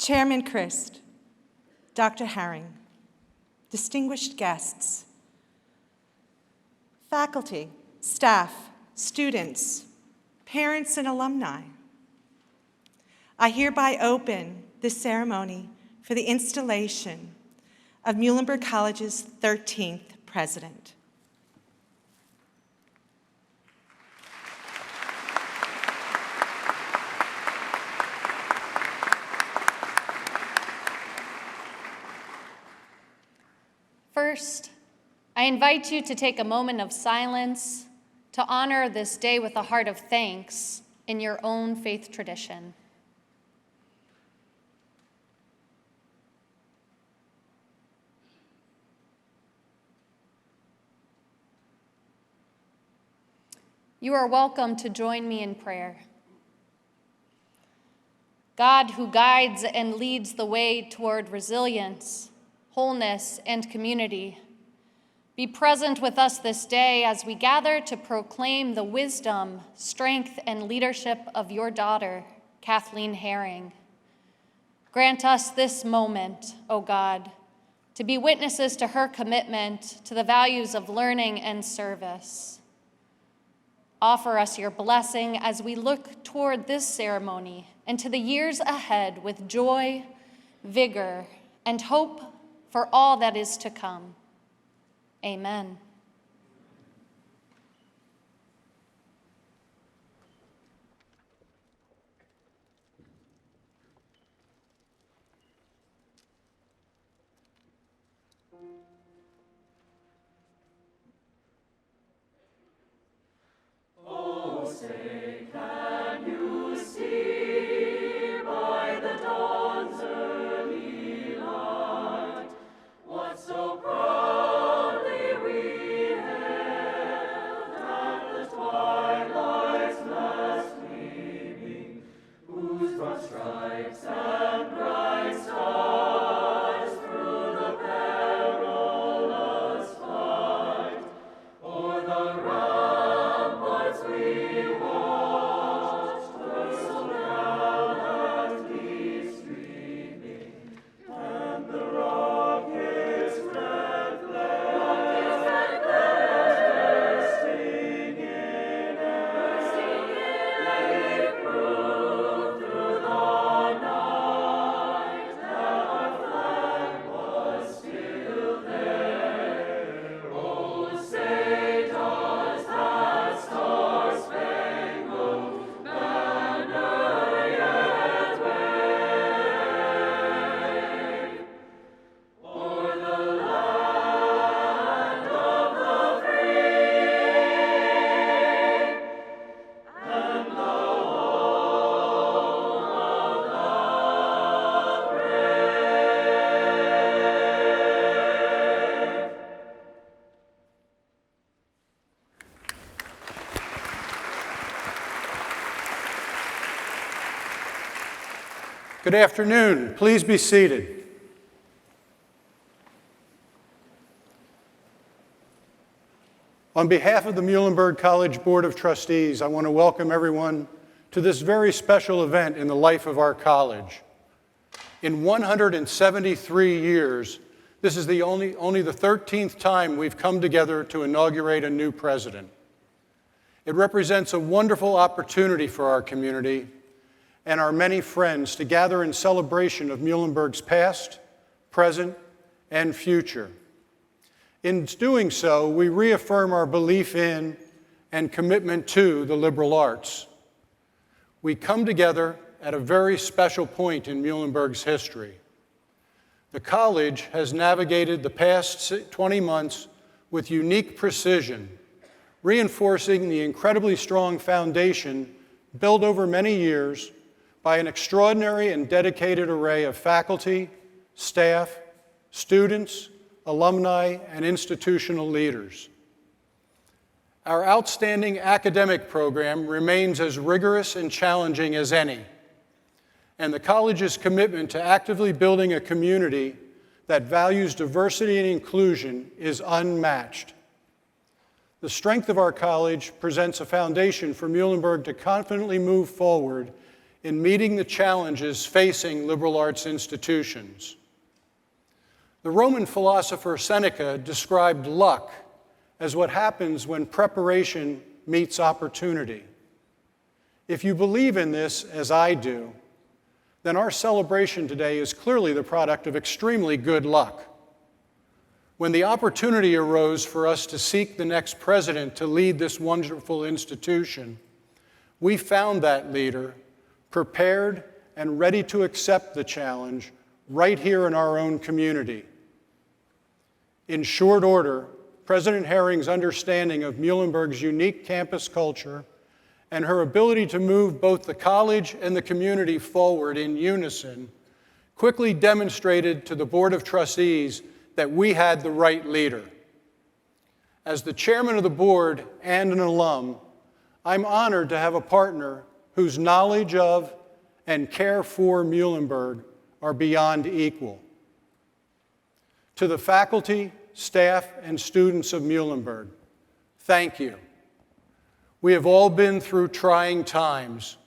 Chairman Christ, Dr. Harring, distinguished guests, faculty, staff, students, parents, and alumni, I hereby open this ceremony for the installation of Muhlenberg College's 13th president. First, I invite you to take a moment of silence to honor this day with a heart of thanks in your own faith tradition. You are welcome to join me in prayer. God, who guides and leads the way toward resilience, wholeness, and community, be present with us this day as we gather to proclaim the wisdom, strength, and leadership of your daughter, Kathleen Harring. Grant us this moment, O God, to be witnesses to her commitment to the values of learning and service. Offer us your blessing as we look toward this ceremony and to the years ahead with joy, vigor, and hope for all that is to come. Amen. Oh, say, can you see by the dawn's early light what so proudly we hailed at the twilight's last gleaming, whose broad stripes and bright stars through the perilous fight o'er the ramparts we watched were so gallantly streaming, and the rockets' red flares bursting in air, they proved through the night that our flag was still there. Oh, say does that star-spangled banner yet wave o'er the land of the free and the home of the brave? Good afternoon. Please be seated. On behalf of the Muhlenberg College Board of Trustees, I want to welcome everyone to this very special event in the life of our college. In 173 years, this is only the 13th time we've come together to inaugurate a new president. It represents a wonderful opportunity for our community and our many friends to gather in celebration of Muhlenberg's past, present, and future. In doing so, we reaffirm our belief in and commitment to the liberal arts. We come together at a very special point in Muhlenberg's history. The college has navigated the past 20 months with unique precision, reinforcing the incredibly strong foundation built over many years by an extraordinary and dedicated array of faculty, staff, students, alumni, and institutional leaders. Our outstanding academic program remains as rigorous and challenging as any, and the college's commitment to actively building a community that values diversity and inclusion is unmatched. The strength of our college presents a foundation for Muhlenberg to confidently move forward in meeting the challenges facing liberal arts institutions. The Roman philosopher Seneca described luck as what happens when preparation meets opportunity. If you believe in this, as I do, then our celebration today is clearly the product of extremely good luck. When the opportunity arose for us to seek the next president to lead this wonderful institution, we found that leader prepared and ready to accept the challenge right here in our own community. In short order, President Harring's understanding of Muhlenberg's unique campus culture and her ability to move both the college and the community forward in unison quickly demonstrated to the Board of Trustees that we had the right leader. As the chairman of the board and an alum, I'm honored to have a partner whose knowledge of and care for Muhlenberg are beyond equal. To the faculty, staff, and students of Muhlenberg, thank you. We have all been through trying times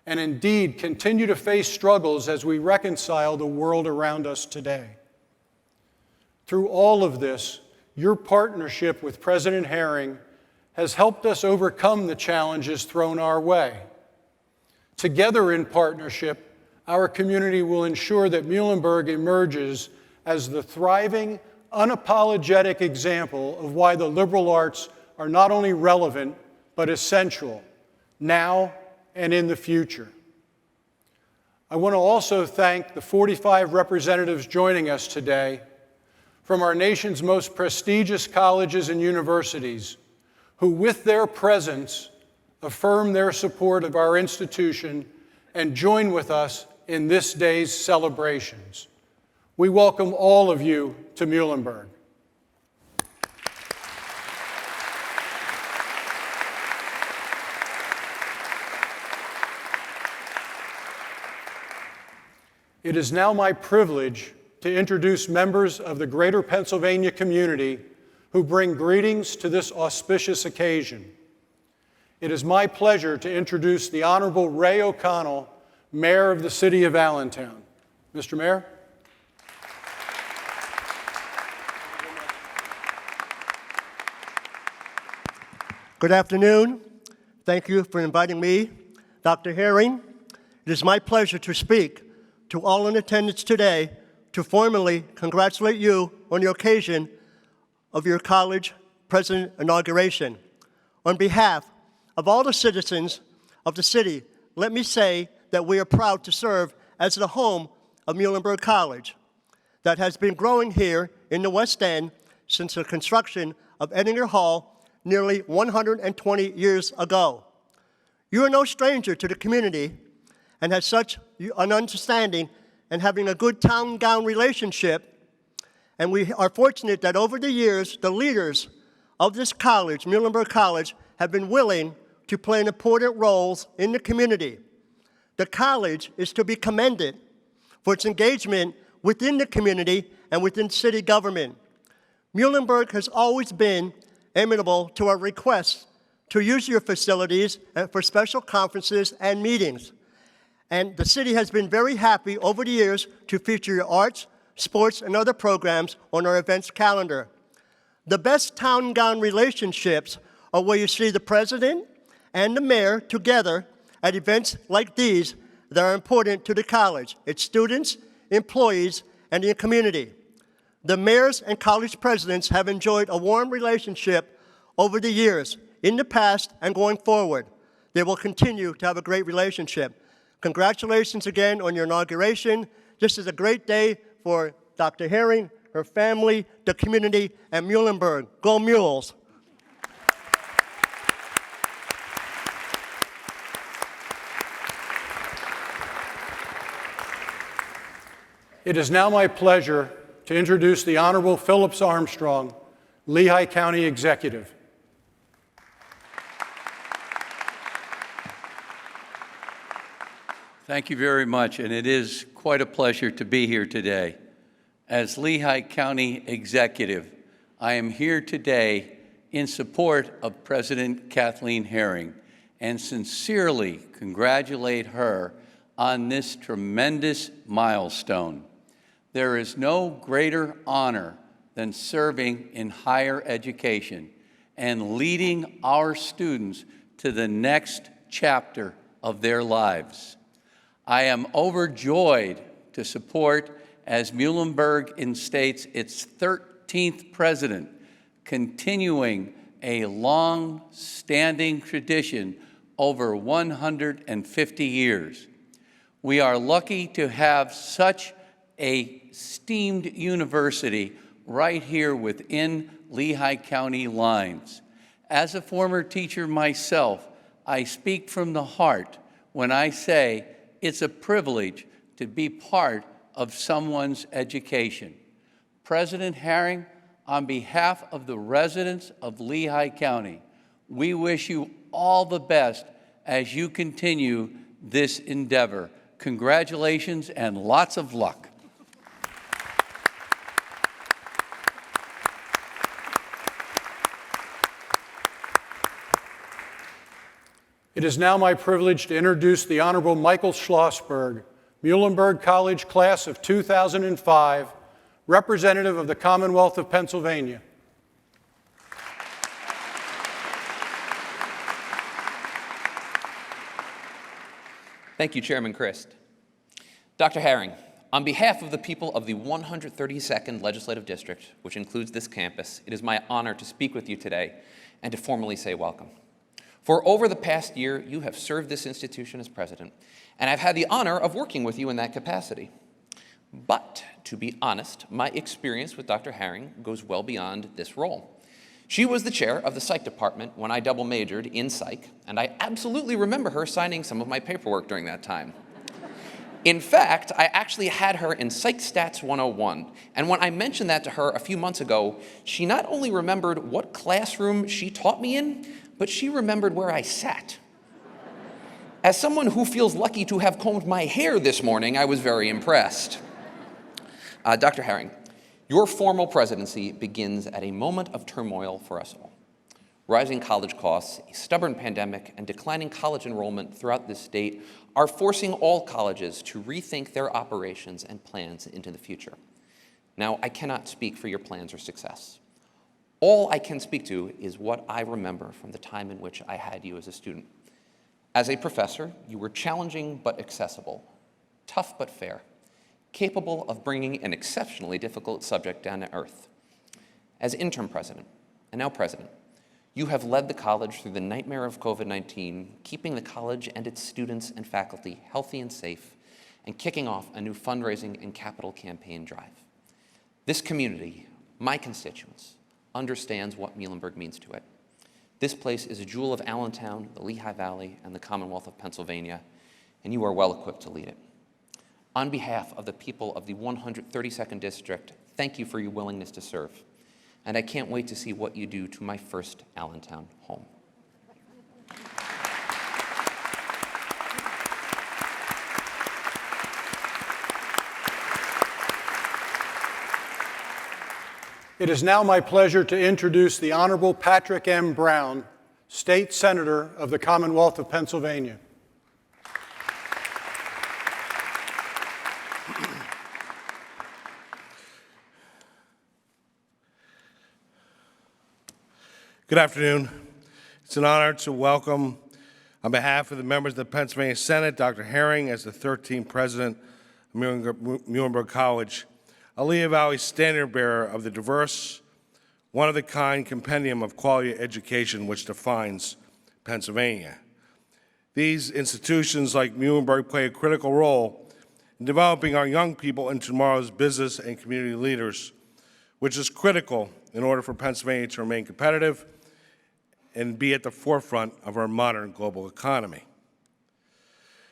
and indeed continue to face struggles as we reconcile the world around us today. Through all of this, your partnership with President Harring has helped us overcome the challenges thrown our way. Together in partnership, our community will ensure that Muhlenberg emerges as the thriving, unapologetic example of why the liberal arts are not only relevant, but essential, now and in the future. I want to also thank the 45 representatives joining us today from our nation's most prestigious colleges and universities, who with their presence affirm their support of our institution and join with us in this day's celebrations. We welcome all of you to Muhlenberg. It is now my privilege to introduce members of the Greater Pennsylvania community who bring greetings to this auspicious occasion. It is my pleasure to introduce the Honorable Ray O'Connell, Mayor of the City of Allentown. Mr. Mayor. Good afternoon. Thank you for inviting me, Dr. Harring. It is my pleasure to speak to all in attendance today to formally congratulate you on the occasion of your college president inauguration. On behalf of all the citizens of the city, let me say that we are proud to serve as the home of Muhlenberg College that has been growing here in the West End since the construction of Ettinger Hall nearly 120 years ago. You are no stranger to the community and have such an understanding and having a good town-gown relationship. And we are fortunate that over the years, the leaders of this college, Muhlenberg College, have been willing to play important roles in the community. The college is to be commended for its engagement within the community and within city government. Muhlenberg has always been amenable to our requests to use your facilities for special conferences and meetings. And the city has been very happy over the years to feature your arts, sports, and other programs on our events calendar. The best town-gown relationships are where you see the president and the mayor together at events like these that are important to the college, its students, employees, and the community. The mayors and college presidents have enjoyed a warm relationship over the years, in the past and going forward. They will continue to have a great relationship. Congratulations again on your inauguration. This is a great day for Dr. Harring, her family, the community, and Muhlenberg. Go Mules! It is now my pleasure to introduce the Honorable Phillips Armstrong, Lehigh County Executive. Thank you very much, and it is quite a pleasure to be here today. As Lehigh County Executive, I am here today in support of President Kathleen Harring and sincerely congratulate her on this tremendous milestone. There is no greater honor than serving in higher education and leading our students to the next chapter of their lives. I am overjoyed to support as Muhlenberg instates its 13th president, continuing a long-standing tradition over 150 years. We are lucky to have such a esteemed university right here within Lehigh County lines. As a former teacher myself, I speak from the heart when I say it's a privilege to be part of someone's education. President Harring, on behalf of the residents of Lehigh County, we wish you all the best as you continue this endeavor. Congratulations and lots of luck. It is now my privilege to introduce the Honorable Michael Schlossberg, Muhlenberg College Class of 2005, representative of the Commonwealth of Pennsylvania. Thank you, Chairman Christ. Dr. Harring, on behalf of the people of the 132nd Legislative District, which includes this campus, it is my honor to speak with you today and to formally say welcome. For over the past year, you have served this institution as president, and I've had the honor of working with you in that capacity. But, to be honest, my experience with Dr. Harring goes well beyond this role. She was the chair of the psych department when I double majored in psych, and I absolutely remember her signing some of my paperwork during that time. In fact, I actually had her in Psych Stats 101, and when I mentioned that to her a few months ago, she not only remembered what classroom she taught me in, but she remembered where I sat. As someone who feels lucky to have combed my hair this morning, I was very impressed. Dr. Harring, your formal presidency begins at a moment of turmoil for us all. Rising college costs, a stubborn pandemic, and declining college enrollment throughout this state are forcing all colleges to rethink their operations and plans into the future. Now, I cannot speak for your plans or success. All I can speak to is what I remember from the time in which I had you as a student. As a professor, you were challenging but accessible, tough but fair, capable of bringing an exceptionally difficult subject down to earth. As interim president, and now president, you have led the college through the nightmare of COVID-19, keeping the college and its students and faculty healthy and safe, and kicking off a new fundraising and capital campaign drive. This community, my constituents, understands what Muhlenberg means to it. This place is a jewel of Allentown, the Lehigh Valley, and the Commonwealth of Pennsylvania, and you are well equipped to lead it. On behalf of the people of the 132nd District, thank you for your willingness to serve, and I can't wait to see what you do to my first Allentown home. It is now my pleasure to introduce the Honorable Patrick M. Brown, State Senator of the Commonwealth of Pennsylvania. Good afternoon. It's an honor to welcome, on behalf of the members of the Pennsylvania Senate, Dr. Harring as the 13th president of Muhlenberg College, a Lehigh Valley standard bearer of the diverse, one-of-a-kind compendium of quality education which defines Pennsylvania. These institutions, like Muhlenberg, play a critical role in developing our young people into tomorrow's business and community leaders, which is critical in order for Pennsylvania to remain competitive and be at the forefront of our modern global economy.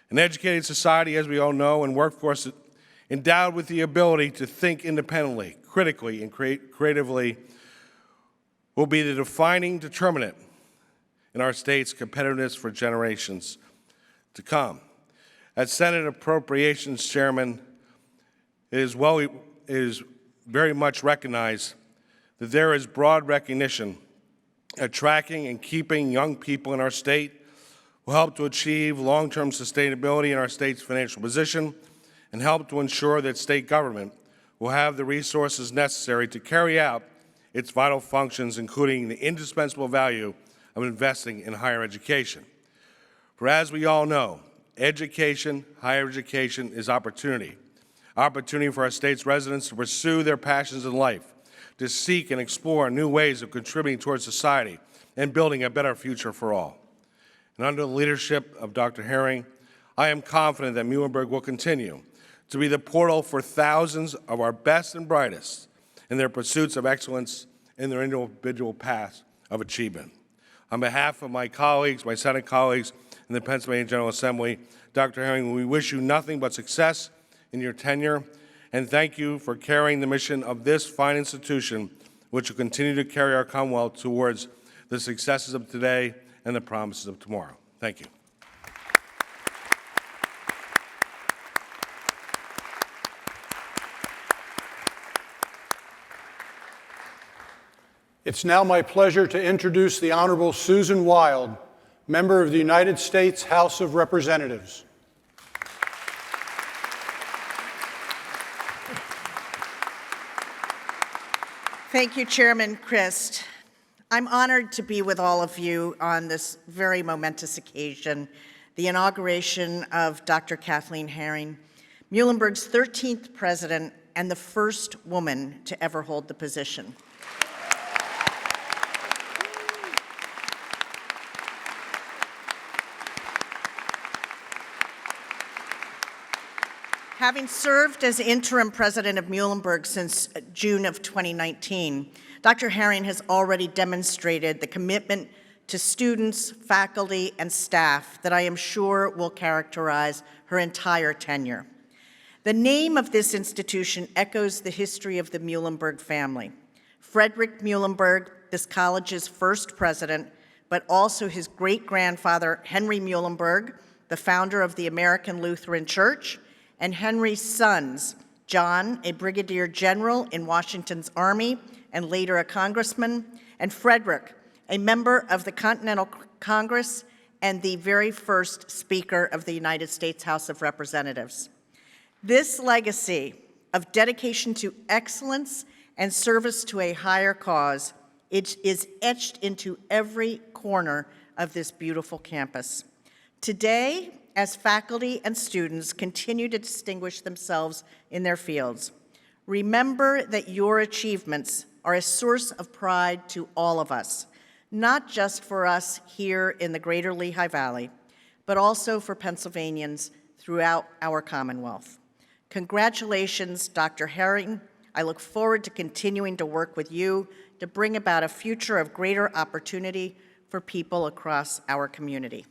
An educated society, as we all know, and workforce endowed with the ability to think independently, critically, and creatively will be the defining determinant in our state's competitiveness for generations to come. As Senate Appropriations Chairman, it is very much recognized that there is broad recognition attracting and keeping young people in our state will help to achieve long-term sustainability in our state's financial position and help to ensure that state government will have the resources necessary to carry out its vital functions, including the indispensable value of investing in higher education. For as we all know, education, higher education is opportunity. Opportunity for our state's residents to pursue their passions in life, to seek and explore new ways of contributing towards society and building a better future for all. And under the leadership of Dr. Harring, I am confident that Muhlenberg will continue to be the portal for thousands of our best and brightest in their pursuits of excellence in their individual paths of achievement. On behalf of my colleagues, my Senate colleagues in the Pennsylvania General Assembly, Dr. Harring, we wish you nothing but success in your tenure, and thank you for carrying the mission of this fine institution, which will continue to carry our Commonwealth towards the successes of today and the promises of tomorrow. Thank you. It's now my pleasure to introduce the Honorable Susan Wild, member of the United States House of Representatives. Thank you, Chairman Christ. I'm honored to be with all of you on this very momentous occasion, the inauguration of Dr. Kathleen Harring, Muhlenberg's 13th president and the first woman to ever hold the position. Having served as interim president of Muhlenberg since June of 2019, Dr. Harring has already demonstrated the commitment to students, faculty, and staff that I am sure will characterize her entire tenure. The name of this institution echoes the history of the Muhlenberg family. Frederick Muhlenberg, this college's first president, but also his great-grandfather, Henry Muhlenberg, the founder of the American Lutheran Church, and Henry's sons, John, a brigadier general in Washington's army and later a congressman, and Frederick, a member of the Continental Congress and the very first Speaker of the United States House of Representatives. This legacy of dedication to excellence and service to a higher cause is etched into every corner of this beautiful campus. Today, as faculty and students continue to distinguish themselves in their fields, remember that your achievements are a source of pride to all of us, not just for us here in the greater Lehigh Valley, but also for Pennsylvanians throughout our Commonwealth. Congratulations, Dr. Harring. I look forward to continuing to work with you to bring about a future of greater opportunity for people across our community.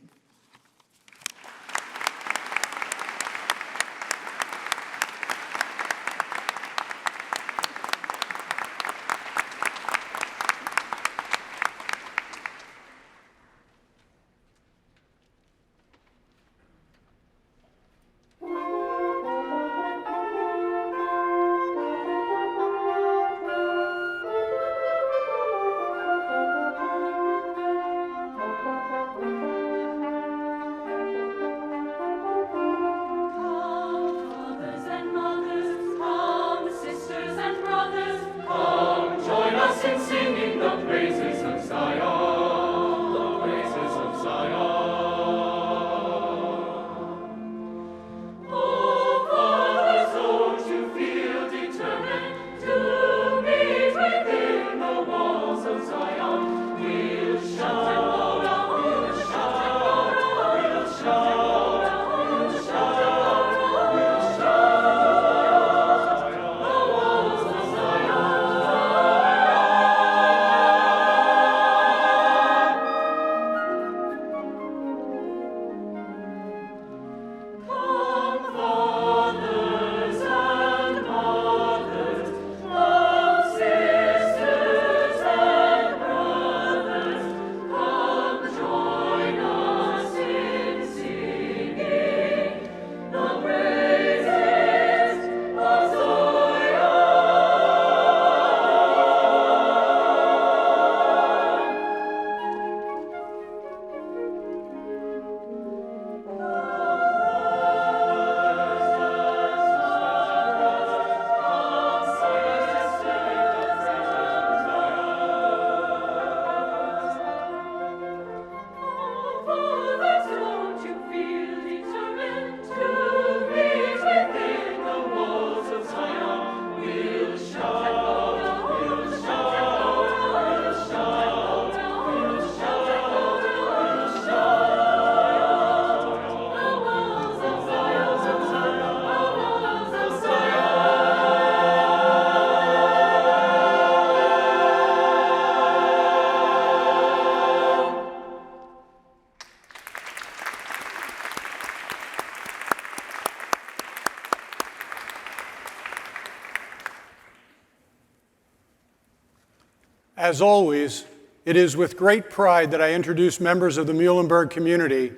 As always, it is with great pride that I introduce members of the Muhlenberg community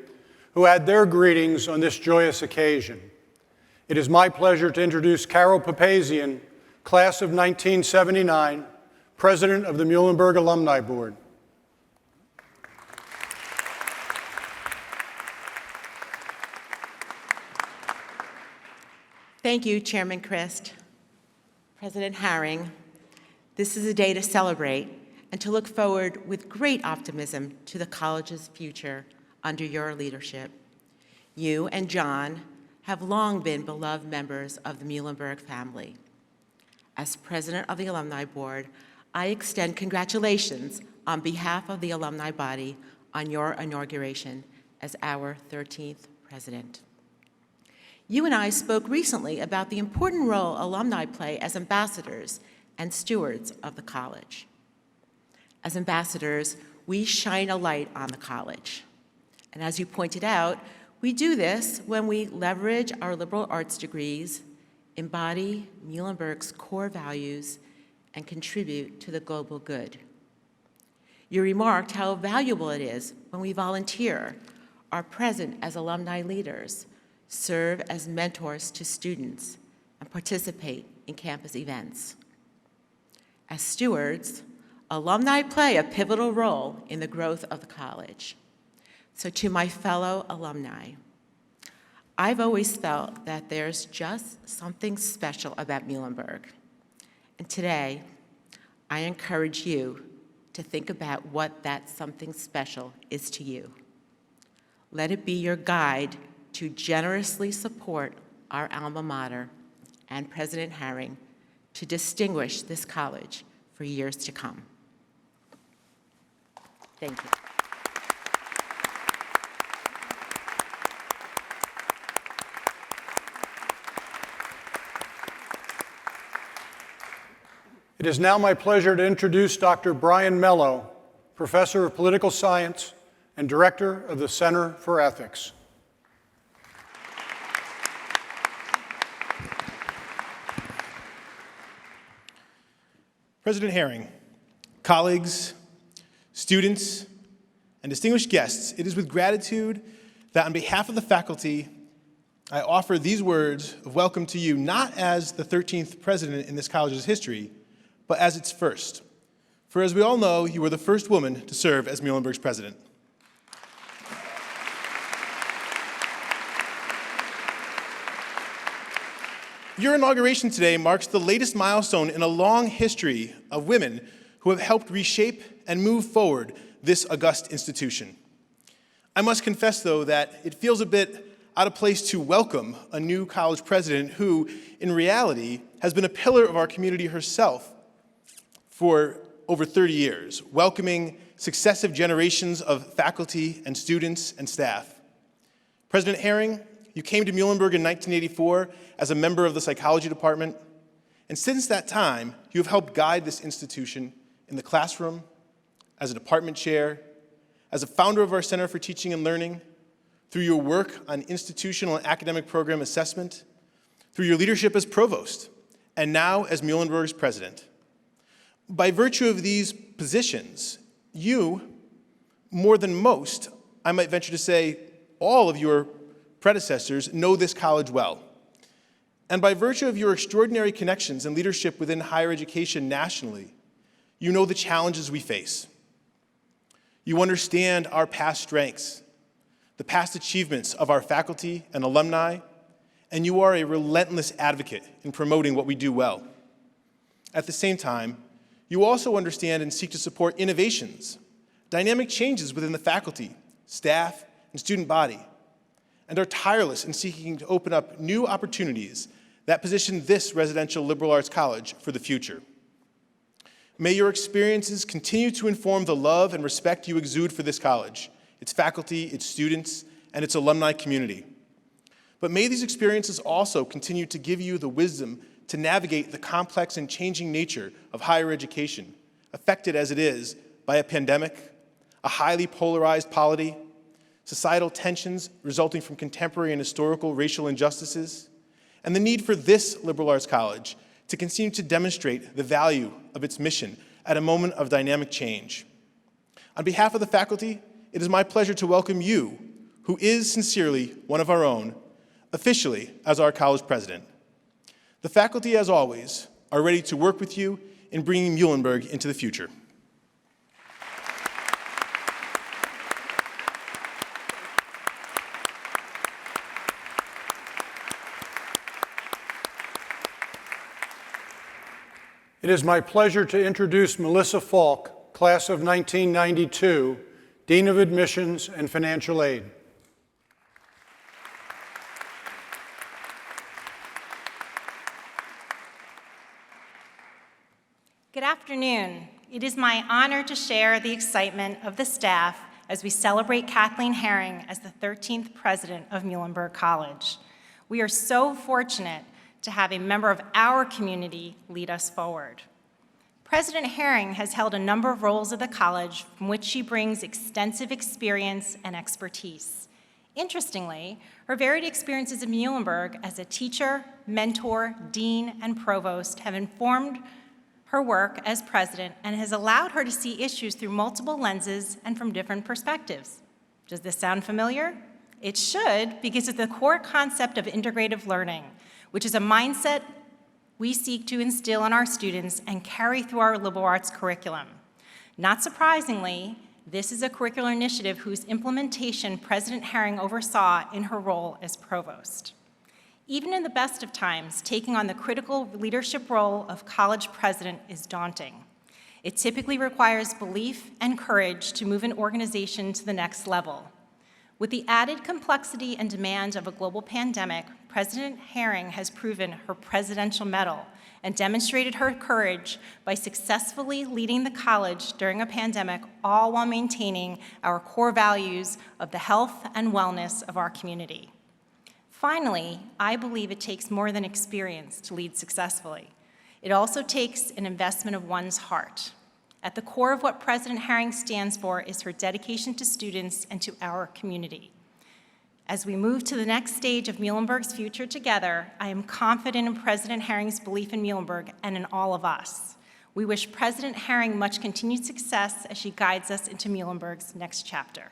who add their greetings on this joyous occasion. It is my pleasure to introduce Carol Papazian, class of 1979, President of the Muhlenberg Alumni Board. Thank you, Chairman Christ. President Harring, this is a day to celebrate and to look forward with great optimism to the college's future under your leadership. You and John have long been beloved members of the Muhlenberg family. As president of the Alumni Board, I extend congratulations on behalf of the alumni body on your inauguration as our 13th president. You and I spoke recently about the important role alumni play as ambassadors and stewards of the college. As ambassadors, we shine a light on the college. And as you pointed out, we do this when we leverage our liberal arts degrees, embody Muhlenberg's core values, and contribute to the global good. You remarked how valuable it is when we volunteer, are present as alumni leaders, serve as mentors to students, and participate in campus events. As stewards, alumni play a pivotal role in the growth of the college. So to my fellow alumni, I've always felt that there's just something special about Muhlenberg. And today, I encourage you to think about what that something special is to you. Let it be your guide to generously support our alma mater and President Harring to distinguish this college for years to come. Thank you. It is now my pleasure to introduce Dr. Brian Mello, Professor of Political Science and Director of the Center for Ethics. President Harring, colleagues, students, and distinguished guests, it is with gratitude that on behalf of the faculty, I offer these words of welcome to you, not as the 13th president in this college's history, but as its first. For as we all know, you were the first woman to serve as Muhlenberg's president. Your inauguration today marks the latest milestone in a long history of women who have helped reshape and move forward this august institution. I must confess, though, that it feels a bit out of place to welcome a new college president who, in reality, has been a pillar of our community herself for over 30 years, welcoming successive generations of faculty and students and staff. President Harring, you came to Muhlenberg in 1984 as a member of the psychology department, and since that time, you have helped guide this institution in the classroom, as a department chair, as a founder of our Center for Teaching and Learning, through your work on institutional and academic program assessment, through your leadership as provost, and now as Muhlenberg's president. By virtue of these positions, you, more than most, I might venture to say, all of your predecessors know this college well. And by virtue of your extraordinary connections and leadership within higher education nationally, you know the challenges we face. You understand our past strengths, the past achievements of our faculty and alumni, and you are a relentless advocate in promoting what we do well. At the same time, you also understand and seek to support innovations, dynamic changes within the faculty, staff, and student body, and are tireless in seeking to open up new opportunities that position this residential liberal arts college for the future. May your experiences continue to inform the love and respect you exude for this college, its faculty, its students, and its alumni community. But may these experiences also continue to give you the wisdom to navigate the complex and changing nature of higher education, affected as it is by a pandemic, a highly polarized polity, societal tensions resulting from contemporary and historical racial injustices, and the need for this liberal arts college to continue to demonstrate the value of its mission at a moment of dynamic change. On behalf of the faculty, it is my pleasure to welcome you, who is sincerely one of our own, officially as our college president. The faculty, as always, are ready to work with you in bringing Muhlenberg into the future. It is my pleasure to introduce Melissa Falk, class of 1992, Dean of Admissions and Financial Aid. Good afternoon. It is my honor to share the excitement of the staff as we celebrate Kathleen Harring as the 13th president of Muhlenberg College. We are so fortunate to have a member of our community lead us forward. President Harring has held a number of roles at the college from which she brings extensive experience and expertise. Interestingly, her varied experiences at Muhlenberg as a teacher, mentor, dean, and provost have informed her work as president and has allowed her to see issues through multiple lenses and from different perspectives. Does this sound familiar? It should, because it's the core concept of integrative learning, which is a mindset we seek to instill in our students and carry through our liberal arts curriculum. Not surprisingly, this is a curricular initiative whose implementation President Harring oversaw in her role as provost. Even in the best of times, taking on the critical leadership role of college president is daunting. It typically requires belief and courage to move an organization to the next level. With the added complexity and demand of a global pandemic, President Harring has proven her presidential mettle and demonstrated her courage by successfully leading the college during a pandemic, all while maintaining our core values of the health and wellness of our community. Finally, I believe it takes more than experience to lead successfully. It also takes an investment of one's heart. At the core of what President Harring stands for is her dedication to students and to our community. As we move to the next stage of Muhlenberg's future together, I am confident in President Harring's belief in Muhlenberg and in all of us. We wish President Harring much continued success as she guides us into Muhlenberg's next chapter.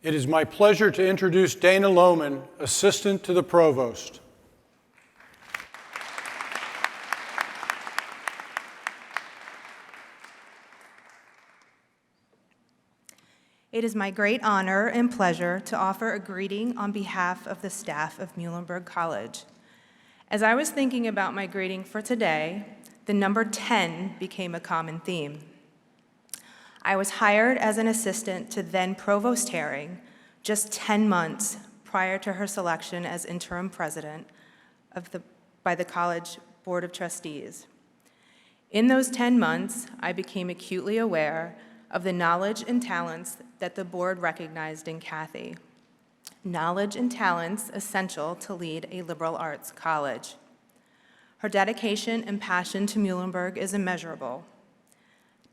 It is my pleasure to introduce Dana Lohman, Assistant to the Provost. It is my great honor and pleasure to offer a greeting on behalf of the staff of Muhlenberg College. As I was thinking about my greeting for today, the number 10 became a common theme. I was hired as an assistant to then Provost Harring just 10 months prior to her selection as interim president by the College Board of Trustees. In those 10 months, I became acutely aware of the knowledge and talents that the board recognized in Kathy. Knowledge and talents essential to lead a liberal arts college. Her dedication and passion to Muhlenberg is immeasurable.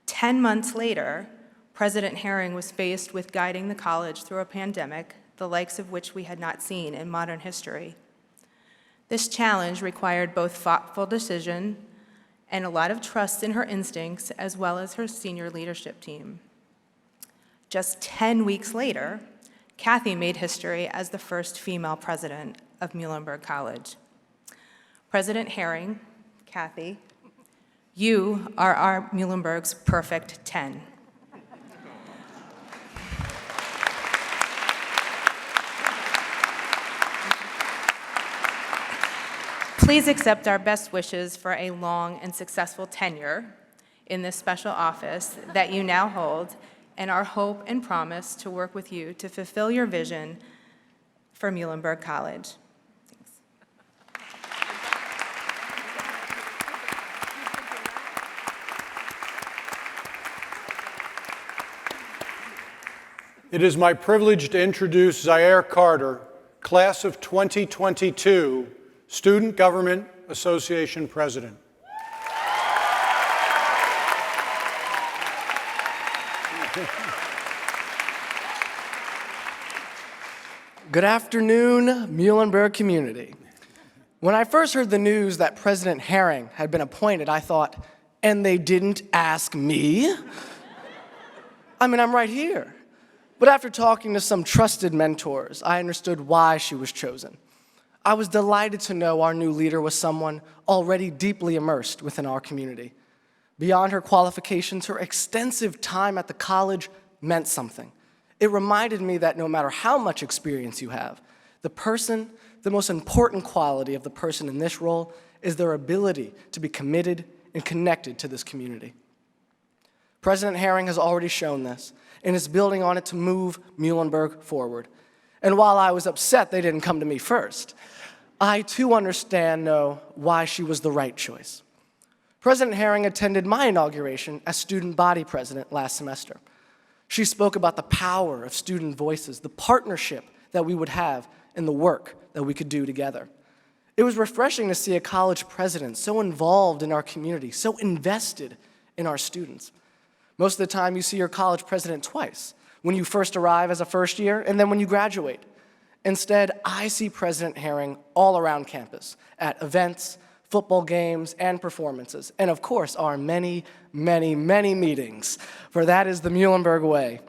10 months later, President Harring was faced with guiding the college through a pandemic, the likes of which we had not seen in modern history. This challenge required both thoughtful decision and a lot of trust in her instincts, as well as her senior leadership team. Just 10 weeks later, Kathy made history as the first female president of Muhlenberg College. President Harring, Kathy, you are our Muhlenberg's perfect 10. Please accept our best wishes for a long and successful tenure in this special office that you now hold, and our hope and promise to work with you to fulfill your vision for Muhlenberg College. It is my privilege to introduce Zaire Carter, class of 2022, Student Government Association President. Good afternoon, Muhlenberg community. When I first heard the news that President Harring had been appointed, I thought, and they didn't ask me? I mean, I'm right here. But after talking to some trusted mentors, I understood why she was chosen. I was delighted to know our new leader was someone already deeply immersed within our community. Beyond her qualifications, her extensive time at the college meant something. It reminded me that no matter how much experience you have, the most important quality of the person in this role is their ability to be committed and connected to this community. President Harring has already shown this and is building on it to move Muhlenberg forward. And while I was upset they didn't come to me first, I too know why she was the right choice. President Harring attended my inauguration as student body president last semester. She spoke about the power of student voices, the partnership that we would have, and the work that we could do together. It was refreshing to see a college president so involved in our community, so invested in our students. Most of the time, you see your college president twice, when you first arrive as a first year and then when you graduate. Instead, I see President Harring all around campus, at events, football games, and performances, and of course, our many, many, many meetings, for that is the Muhlenberg way.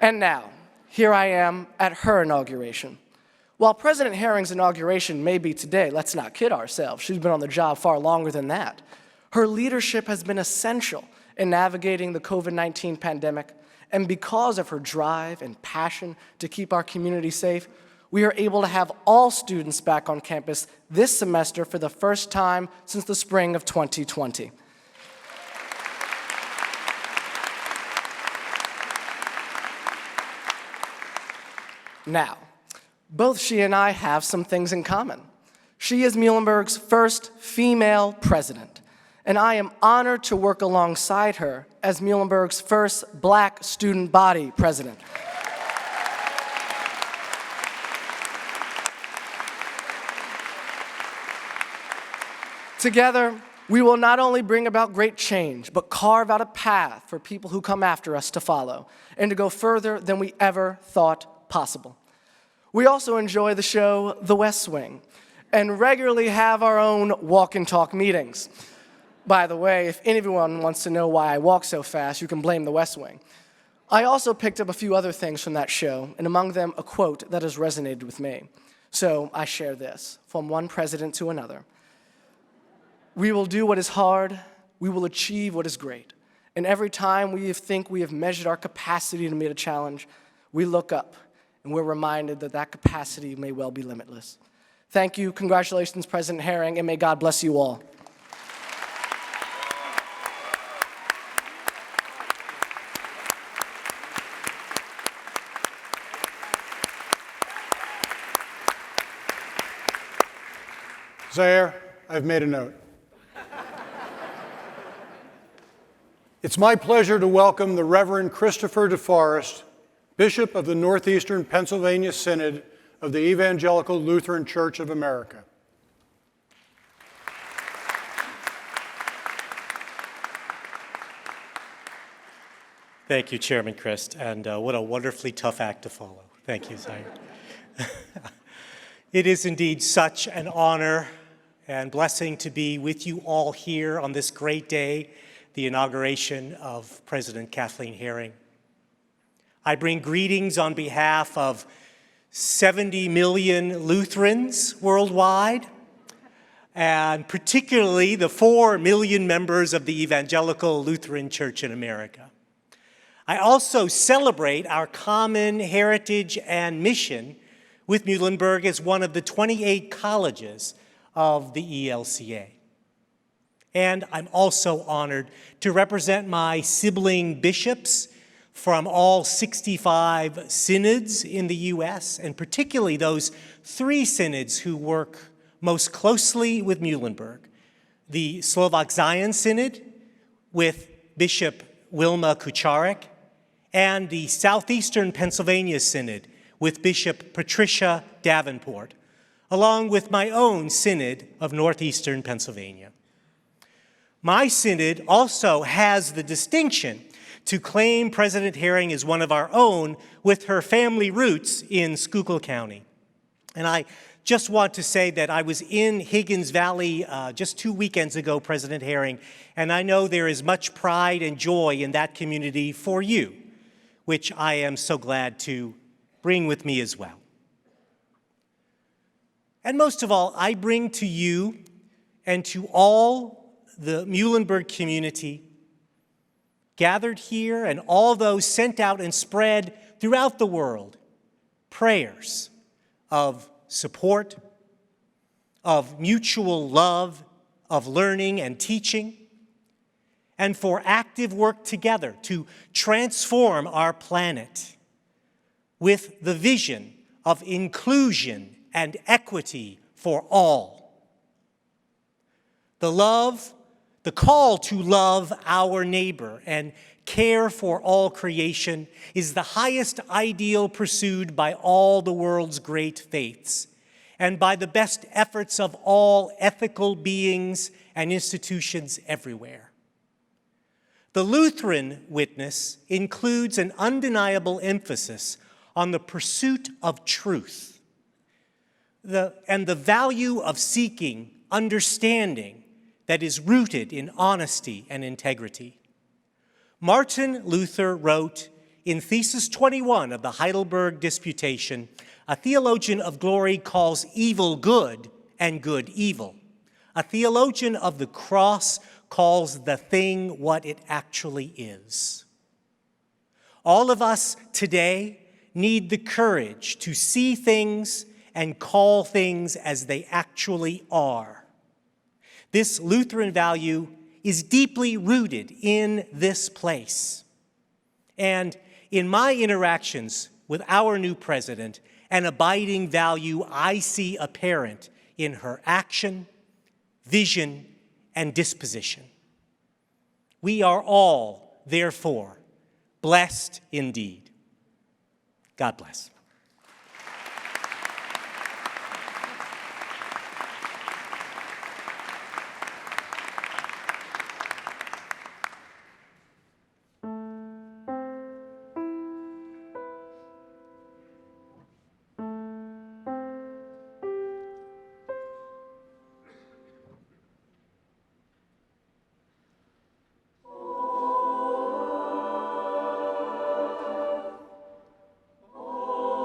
And now, here I am at her inauguration. While President Harring's inauguration may be today, let's not kid ourselves, she's been on the job far longer than that. Her leadership has been essential in navigating the COVID-19 pandemic, and because of her drive and passion to keep our community safe, we are able to have all students back on campus this semester for the first time since the spring of 2020. Now, both she and I have some things in common. She is Muhlenberg's first female president, and I am honored to work alongside her as Muhlenberg's first Black student body president. Together, we will not only bring about great change, but carve out a path for people who come after us to follow and to go further than we ever thought possible. We also enjoy the show The West Wing and regularly have our own walk and talk meetings. By the way, if anyone wants to know why I walk so fast, you can blame The West Wing. I also picked up a few other things from that show, and among them a quote that has resonated with me. So I share this from one president to another. We will do what is hard, we will achieve what is great. And every time we think we have measured our capacity to meet a challenge, we look up and we're reminded that that capacity may well be limitless. Thank you, congratulations, President Harring, and may God bless you all. Zaire, I've made a note. It's my pleasure to welcome the Reverend Christopher DeForest, Bishop of the Northeastern Pennsylvania Synod of the Evangelical Lutheran Church of America. Thank you, Chairman Christ, and what a wonderfully tough act to follow. Thank you, Zaire. It is indeed such an honor and blessing to be with you all here on this great day, the inauguration of President Kathleen Harring. I bring greetings on behalf of 70 million Lutherans worldwide, and particularly the 4 million members of the Evangelical Lutheran Church in America. I also celebrate our common heritage and mission with Muhlenberg as one of the 28 colleges of the ELCA. And I'm also honored to represent my sibling bishops from all 65 synods in the U.S., and particularly those 3 synods who work most closely with Muhlenberg. The Slovak Zion Synod with Bishop Wilma Kucharek, and the Southeastern Pennsylvania Synod with Bishop Patricia Davenport, along with my own Synod of Northeastern Pennsylvania. My synod also has the distinction to claim President Harring as one of our own with her family roots in Schuylkill County. And I just want to say that I was in Higgins Valley just 2 weekends ago, President Harring, and I know there is much pride and joy in that community for you, which I am so glad to bring with me as well. And most of all, I bring to you and to all the Muhlenberg community gathered here and all those sent out and spread throughout the world prayers of support, of mutual love, of learning and teaching, and for active work together to transform our planet with the vision of inclusion and equity for all. The call to love our neighbor and care for all creation is the highest ideal pursued by all the world's great faiths and by the best efforts of all ethical beings and institutions everywhere. The Lutheran witness includes an undeniable emphasis on the pursuit of truth and the value of seeking understanding that is rooted in honesty and integrity. Martin Luther wrote in Thesis 21 of the Heidelberg Disputation, a theologian of glory calls evil good and good evil. A theologian of the cross calls the thing what it actually is. All of us today need the courage to see things and call things as they actually are. This Lutheran value is deeply rooted in this place. And in my interactions with our new president, an abiding value I see apparent in her action, vision, and disposition. We are all, therefore, blessed indeed. God bless. Oh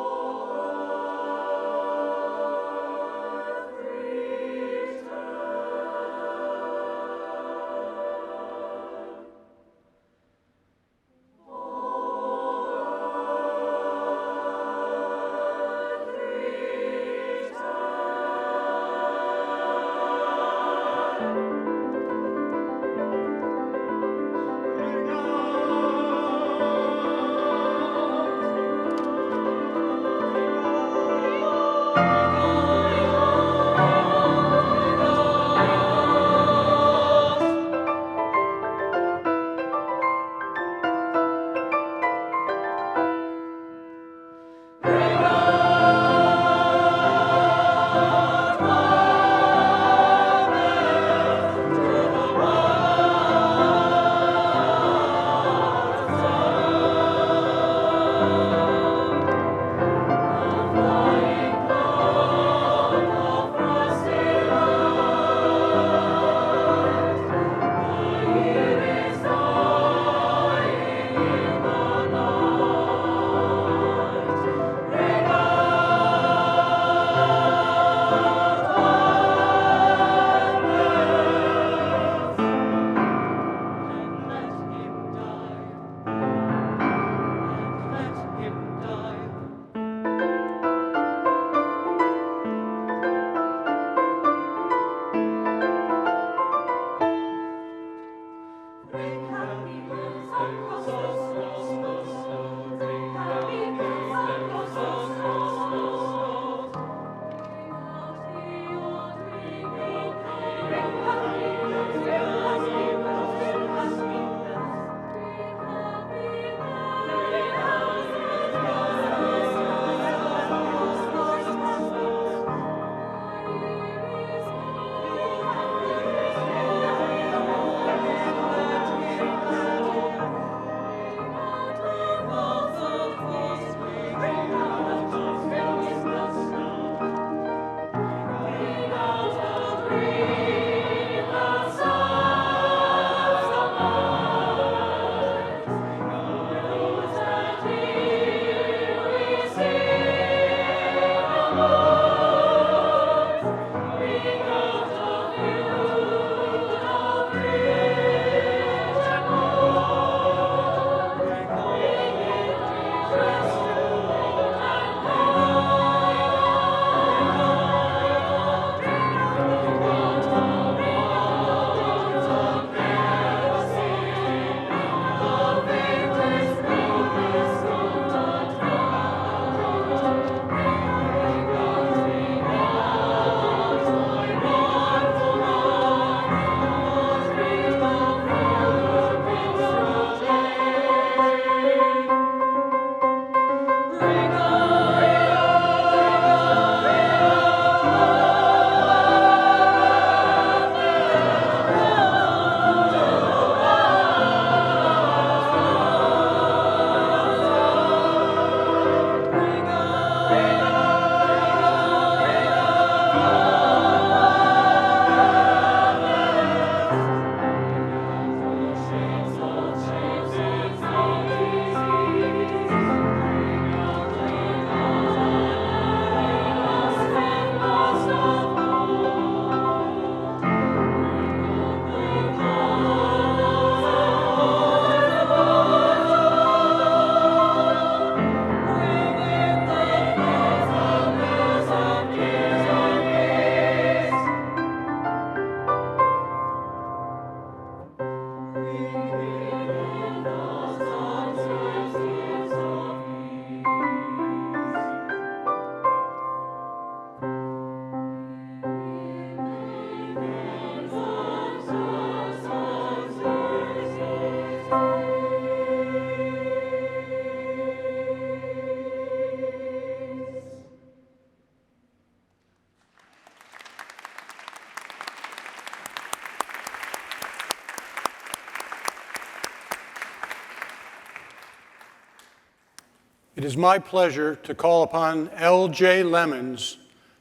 It is my pleasure to call upon L.J. Lemons,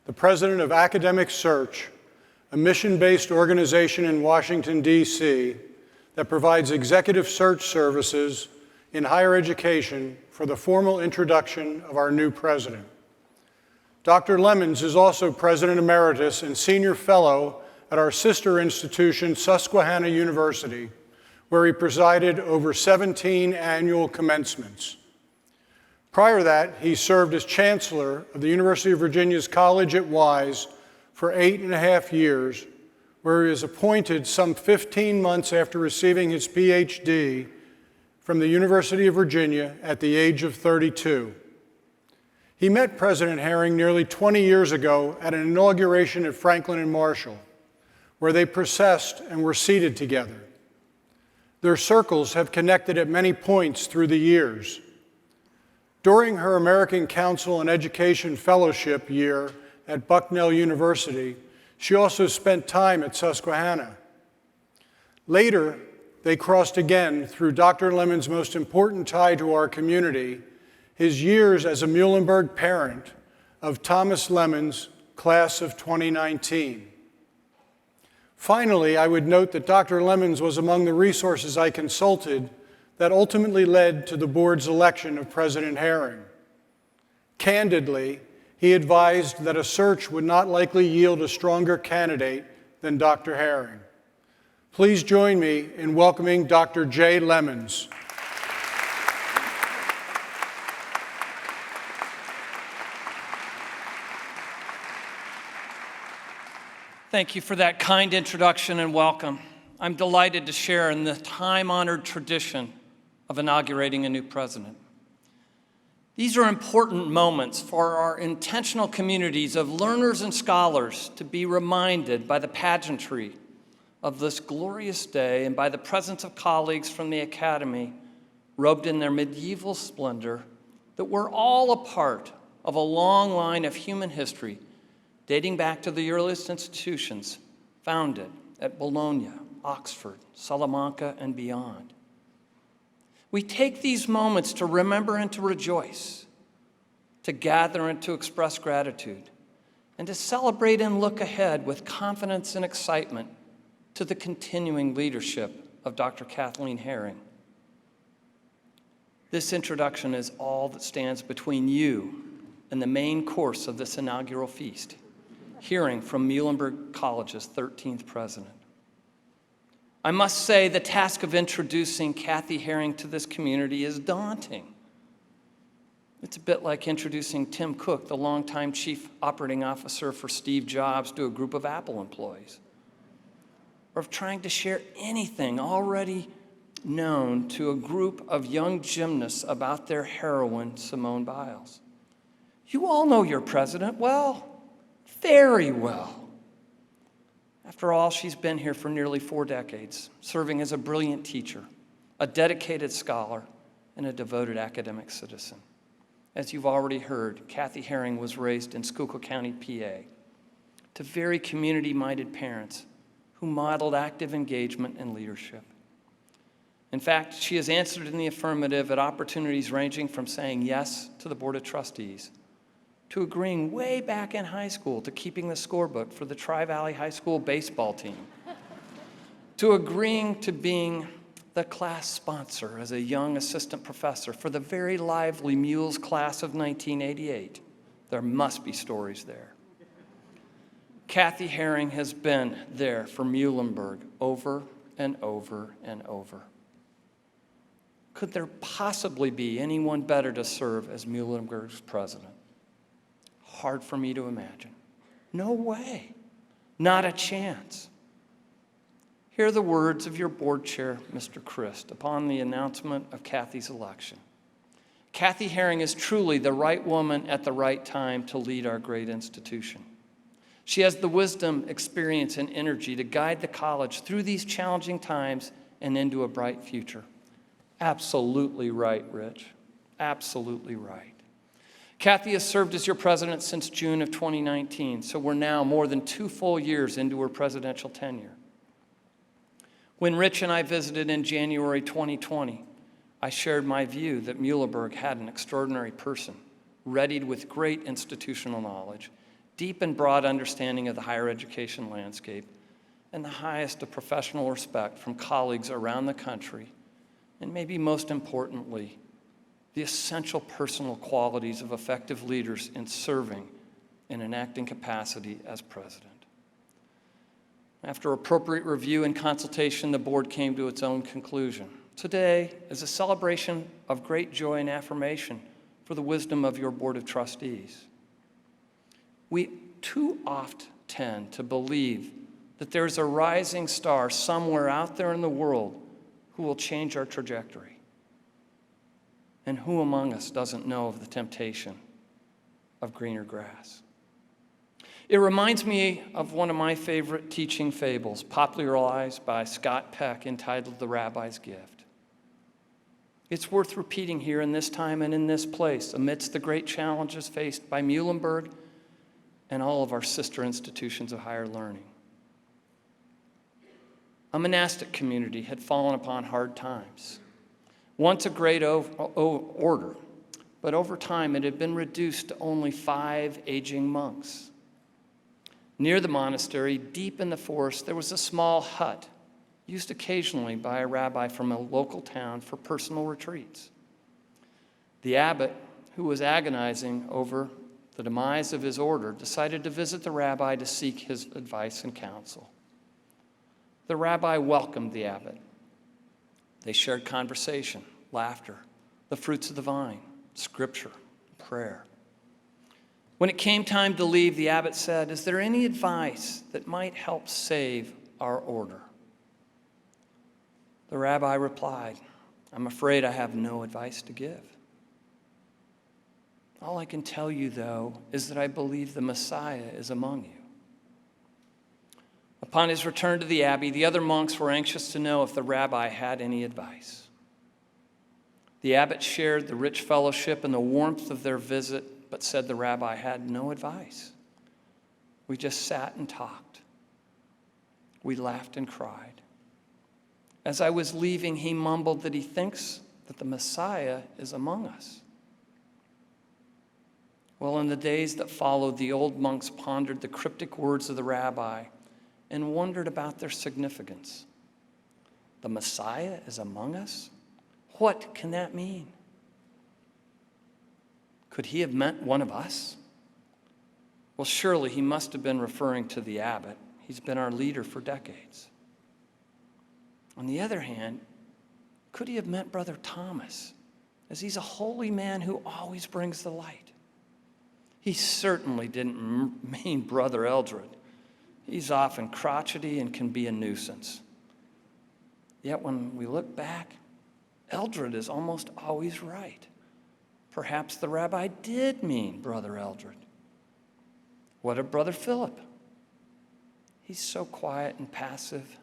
the president of Academic Search, a mission-based organization in Washington, D.C. that provides executive search services in higher education for the formal introduction of our new president. Dr. Lemons is also President Emeritus and Senior Fellow at our sister institution, Susquehanna University, where he presided over 17 annual commencements. Prior to that, he served as Chancellor of the University of Virginia's College at Wise for 8.5 years, where he was appointed some 15 months after receiving his PhD from the University of Virginia at the age of 32. He met President Harring nearly 20 years ago at an inauguration at Franklin and Marshall, where they processed and were seated together. Their circles have connected at many points through the years. During her American Council on Education Fellowship year at Bucknell University, she also spent time at Susquehanna. Later, they crossed again through Dr. Lemons' most important tie to our community, his years as a Muhlenberg parent of Thomas Lemons, class of 2019. Finally, I would note that Dr. Lemons was among the resources I consulted that ultimately led to the board's election of President Harring. Candidly, he advised that a search would not likely yield a stronger candidate than Dr. Harring. Please join me in welcoming Dr. J. Lemons. Thank you for that kind introduction and welcome. I'm delighted to share in the time-honored tradition of inaugurating a new president. These are important moments for our intentional communities of learners and scholars to be reminded by the pageantry of this glorious day and by the presence of colleagues from the Academy robed in their medieval splendor that we're all a part of a long line of human history dating back to the earliest institutions founded at Bologna, Oxford, Salamanca, and beyond. We take these moments to remember and to rejoice, to gather and to express gratitude, and to celebrate and look ahead with confidence and excitement to the continuing leadership of Dr. Kathleen Harring. This introduction is all that stands between you and the main course of this inaugural feast, hearing from Muhlenberg College's 13th president. I must say the task of introducing Kathy Harring to this community is daunting. It's a bit like introducing Tim Cook, the longtime chief operating officer for Steve Jobs, to a group of Apple employees, or of trying to share anything already known to a group of young gymnasts about their heroine, Simone Biles. You all know your president well, very well. After all, she's been here for nearly 4 decades, serving as a brilliant teacher, a dedicated scholar, and a devoted academic citizen. As you've already heard, Kathy Harring was raised in Schuylkill County, PA, to very community-minded parents who modeled active engagement and leadership. In fact, she has answered in the affirmative at opportunities ranging from saying yes to the Board of Trustees to agreeing way back in high school to keeping the scorebook for the Tri-Valley High School baseball team, to agreeing to being the class sponsor as a young assistant professor for the very lively Mules class of 1988. There must be stories there. Kathy Harring has been there for Muhlenberg over and over and over. Could there possibly be anyone better to serve as Muhlenberg's president? Hard for me to imagine. No way. Not a chance. Hear the words of your board chair, Mr. Christ, upon the announcement of Kathy's election. Kathy Harring is truly the right woman at the right time to lead our great institution. She has the wisdom, experience, and energy to guide the college through these challenging times and into a bright future. Absolutely right, Rich. Absolutely right. Kathy has served as your president since June of 2019, so we're now more than 2 full years into her presidential tenure. When Rich and I visited in January 2020, I shared my view that Muhlenberg had an extraordinary person, readied with great institutional knowledge, deep and broad understanding of the higher education landscape, and the highest of professional respect from colleagues around the country, and maybe most importantly, the essential personal qualities of effective leaders in serving in an acting capacity as president. After appropriate review and consultation, the board came to its own conclusion. Today is a celebration of great joy and affirmation for the wisdom of your Board of Trustees. We too oft tend to believe that there's a rising star somewhere out there in the world who will change our trajectory. And who among us doesn't know of the temptation of greener grass? It reminds me of one of my favorite teaching fables, popularized by Scott Peck, entitled The Rabbi's Gift. It's worth repeating here in this time and in this place, amidst the great challenges faced by Muhlenberg and all of our sister institutions of higher learning. A monastic community had fallen upon hard times. Once a great order, but over time it had been reduced to only 5 aging monks. Near the monastery, deep in the forest, there was a small hut, used occasionally by a rabbi from a local town for personal retreats. The abbot, who was agonizing over the demise of his order, decided to visit the rabbi to seek his advice and counsel. The rabbi welcomed the abbot. They shared conversation, laughter, the fruits of the vine, scripture, prayer. When it came time to leave, the abbot said, "Is there any advice that might help save our order?" The rabbi replied, "I'm afraid I have no advice to give. All I can tell you, though, is that I believe the Messiah is among you." Upon his return to the abbey, the other monks were anxious to know if the rabbi had any advice. The abbot shared the rich fellowship and the warmth of their visit, but said the rabbi had no advice. We just sat and talked. We laughed and cried. As I was leaving, he mumbled that he thinks that the Messiah is among us. Well, in the days that followed, the old monks pondered the cryptic words of the rabbi and wondered about their significance. The Messiah is among us? What can that mean? Could he have meant one of us? Well, surely he must have been referring to the abbot. He's been our leader for decades. On the other hand, could he have meant Brother Thomas, as he's a holy man who always brings the light? He certainly didn't mean Brother Eldred. He's often crotchety and can be a nuisance. Yet when we look back, Eldred is almost always right. Perhaps the rabbi did mean Brother Eldred. What of Brother Philip? He's so quiet and passive.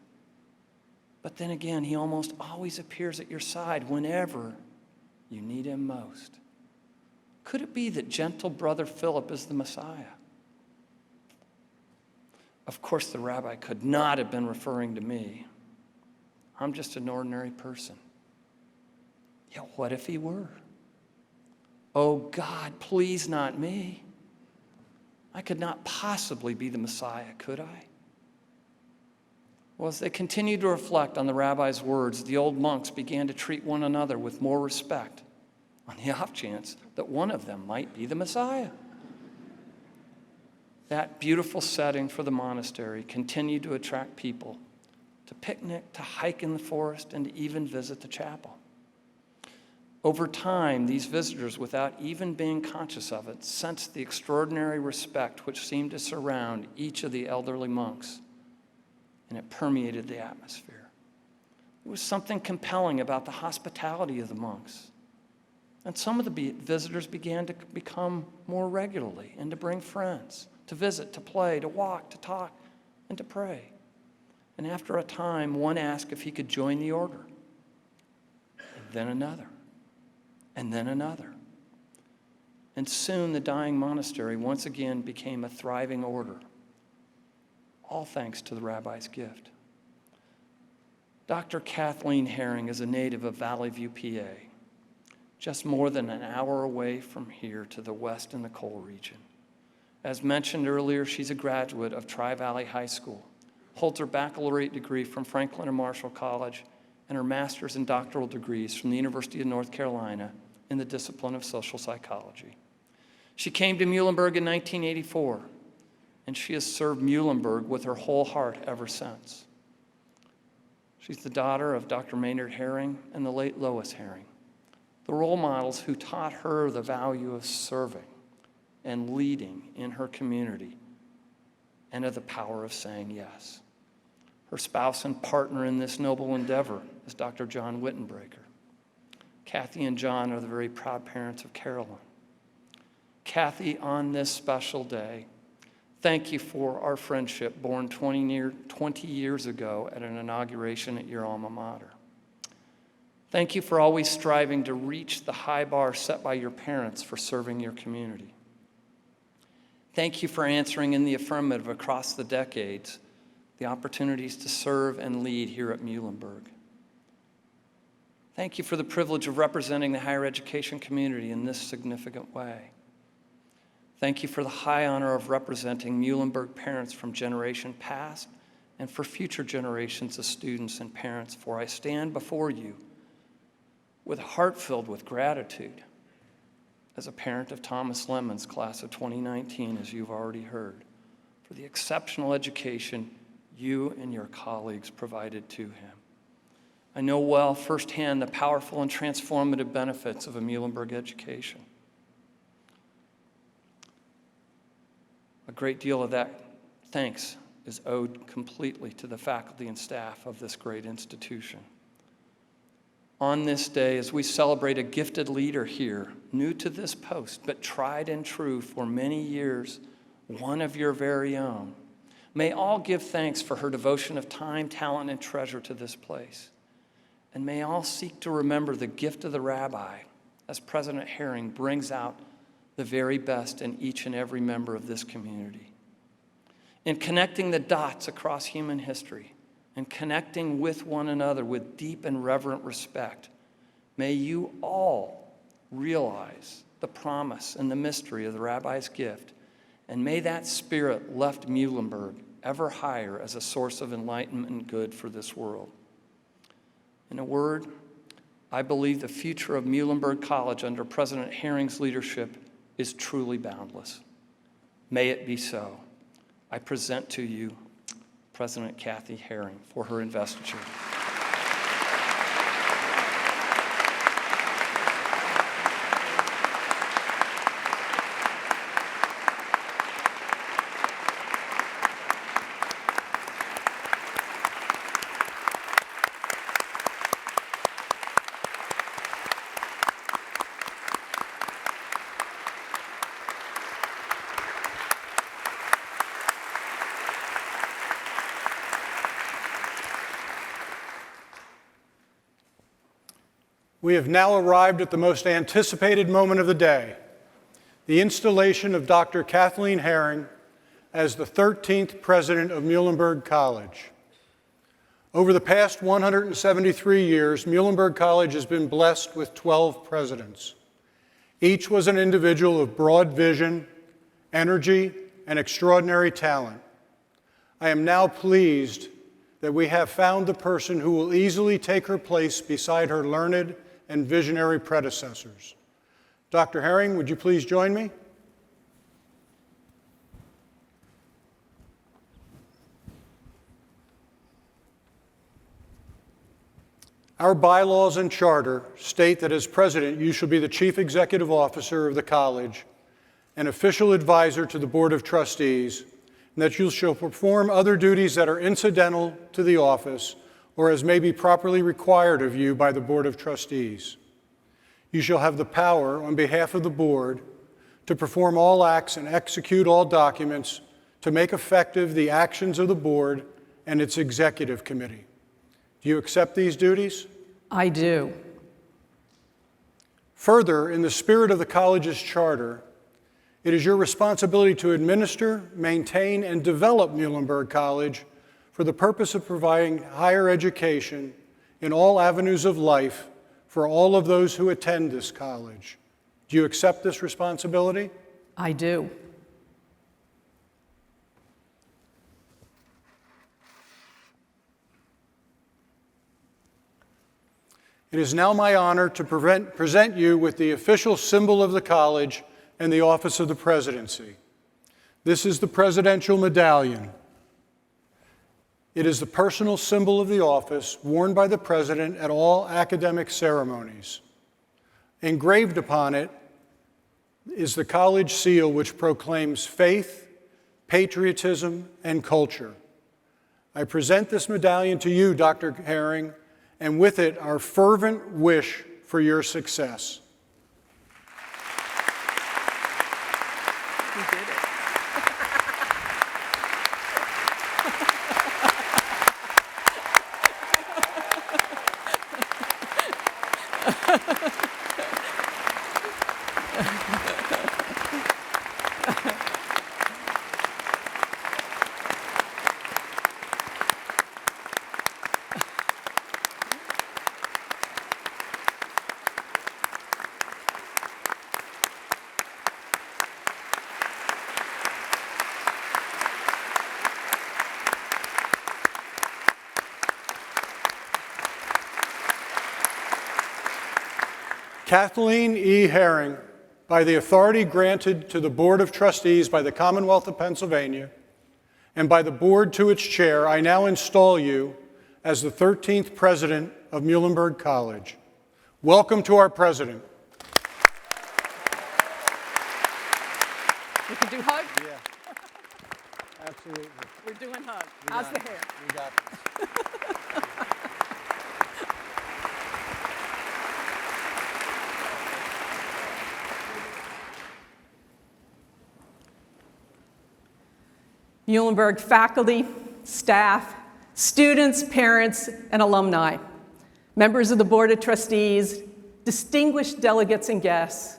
But then again, he almost always appears at your side whenever you need him most. Could it be that gentle Brother Philip is the Messiah? Of course, the rabbi could not have been referring to me. I'm just an ordinary person. Yet what if he were? Oh God, please not me. I could not possibly be the Messiah, could I? Well, as they continued to reflect on the rabbi's words, the old monks began to treat one another with more respect, on the off chance that one of them might be the Messiah. That beautiful setting for the monastery continued to attract people to picnic, to hike in the forest, and to even visit the chapel. Over time, these visitors, without even being conscious of it, sensed the extraordinary respect which seemed to surround each of the elderly monks, and it permeated the atmosphere. There was something compelling about the hospitality of the monks. And some of the visitors began to become more regularly and to bring friends, to visit, to play, to walk, to talk, and to pray. And after a time, one asked if he could join the order. And then another. And then another. And soon the dying monastery once again became a thriving order, all thanks to the rabbi's gift. Dr. Kathleen Harring is a native of Valley View, PA, just more than an hour away from here to the west in the coal region. As mentioned earlier, she's a graduate of Tri-Valley High School, holds her baccalaureate degree from Franklin and Marshall College, and her master's and doctoral degrees from the University of North Carolina in the discipline of social psychology. She came to Muhlenberg in 1984, and she has served Muhlenberg with her whole heart ever since. She's the daughter of Dr. Maynard Harring and the late Lois Harring, the role models who taught her the value of serving and leading in her community and of the power of saying yes. Her spouse and partner in this noble endeavor is Dr. John Wittenbreaker. Kathy and John are the very proud parents of Carolyn. Kathy, on this special day, thank you for our friendship born 20 years ago at an inauguration at your alma mater. Thank you for always striving to reach the high bar set by your parents for serving your community. Thank you for answering in the affirmative across the decades the opportunities to serve and lead here at Muhlenberg. Thank you for the privilege of representing the higher education community in this significant way. Thank you for the high honor of representing Muhlenberg parents from generation past and for future generations of students and parents, for I stand before you with a heart filled with gratitude as a parent of Thomas Lemon's class of 2019, as you've already heard, for the exceptional education you and your colleagues provided to him. I know well firsthand the powerful and transformative benefits of a Muhlenberg education. A great deal of that thanks is owed completely to the faculty and staff of this great institution. On this day, as we celebrate a gifted leader here, new to this post, but tried and true for many years, one of your very own, may all give thanks for her devotion of time, talent, and treasure to this place. And may all seek to remember the gift of the rabbi as President Harring brings out the very best in each and every member of this community. In connecting the dots across human history and connecting with one another with deep and reverent respect, may you all realize the promise and the mystery of the rabbi's gift, and may that spirit lift Muhlenberg ever higher as a source of enlightenment and good for this world. In a word, I believe the future of Muhlenberg College under President Harring's leadership is truly boundless. May it be so. I present to you President Kathy Harring for her investiture. We have now arrived at the most anticipated moment of the day, the installation of Dr. Kathleen Harring as the 13th president of Muhlenberg College. Over the past 173 years, Muhlenberg College has been blessed with 12 presidents. Each was an individual of broad vision, energy, and extraordinary talent. I am now pleased that we have found the person who will easily take her place beside her learned and visionary predecessors. Dr. Harring, would you please join me? Our bylaws and charter state that as president, you shall be the chief executive officer of the college, an official advisor to the Board of Trustees, and that you shall perform other duties that are incidental to the office or as may be properly required of you by the Board of Trustees. You shall have the power, on behalf of the Board, to perform all acts and execute all documents to make effective the actions of the Board and its Executive Committee. Do you accept these duties? I do. Further, in the spirit of the college's charter, it is your responsibility to administer, maintain, and develop Muhlenberg College for the purpose of providing higher education in all avenues of life for all of those who attend this college. Do you accept this responsibility? I do. It is now my honor to present you with the official symbol of the college and the office of the presidency. This is the Presidential Medallion. It is the personal symbol of the office worn by the president at all academic ceremonies. Engraved upon it is the college seal, which proclaims faith, patriotism, and culture. I present this medallion to you, Dr. Harring, and with it our fervent wish for your success. You did it. Kathleen E. Harring, by the authority granted to the Board of Trustees by the Commonwealth of Pennsylvania and by the Board to its chair, I now install you as the 13th president of Muhlenberg College. Welcome to our president. We can do hugs? Yeah, absolutely. We're doing hugs. How's the hair? We got it. Muhlenberg faculty, staff, students, parents, and alumni, members of the Board of Trustees, distinguished delegates and guests,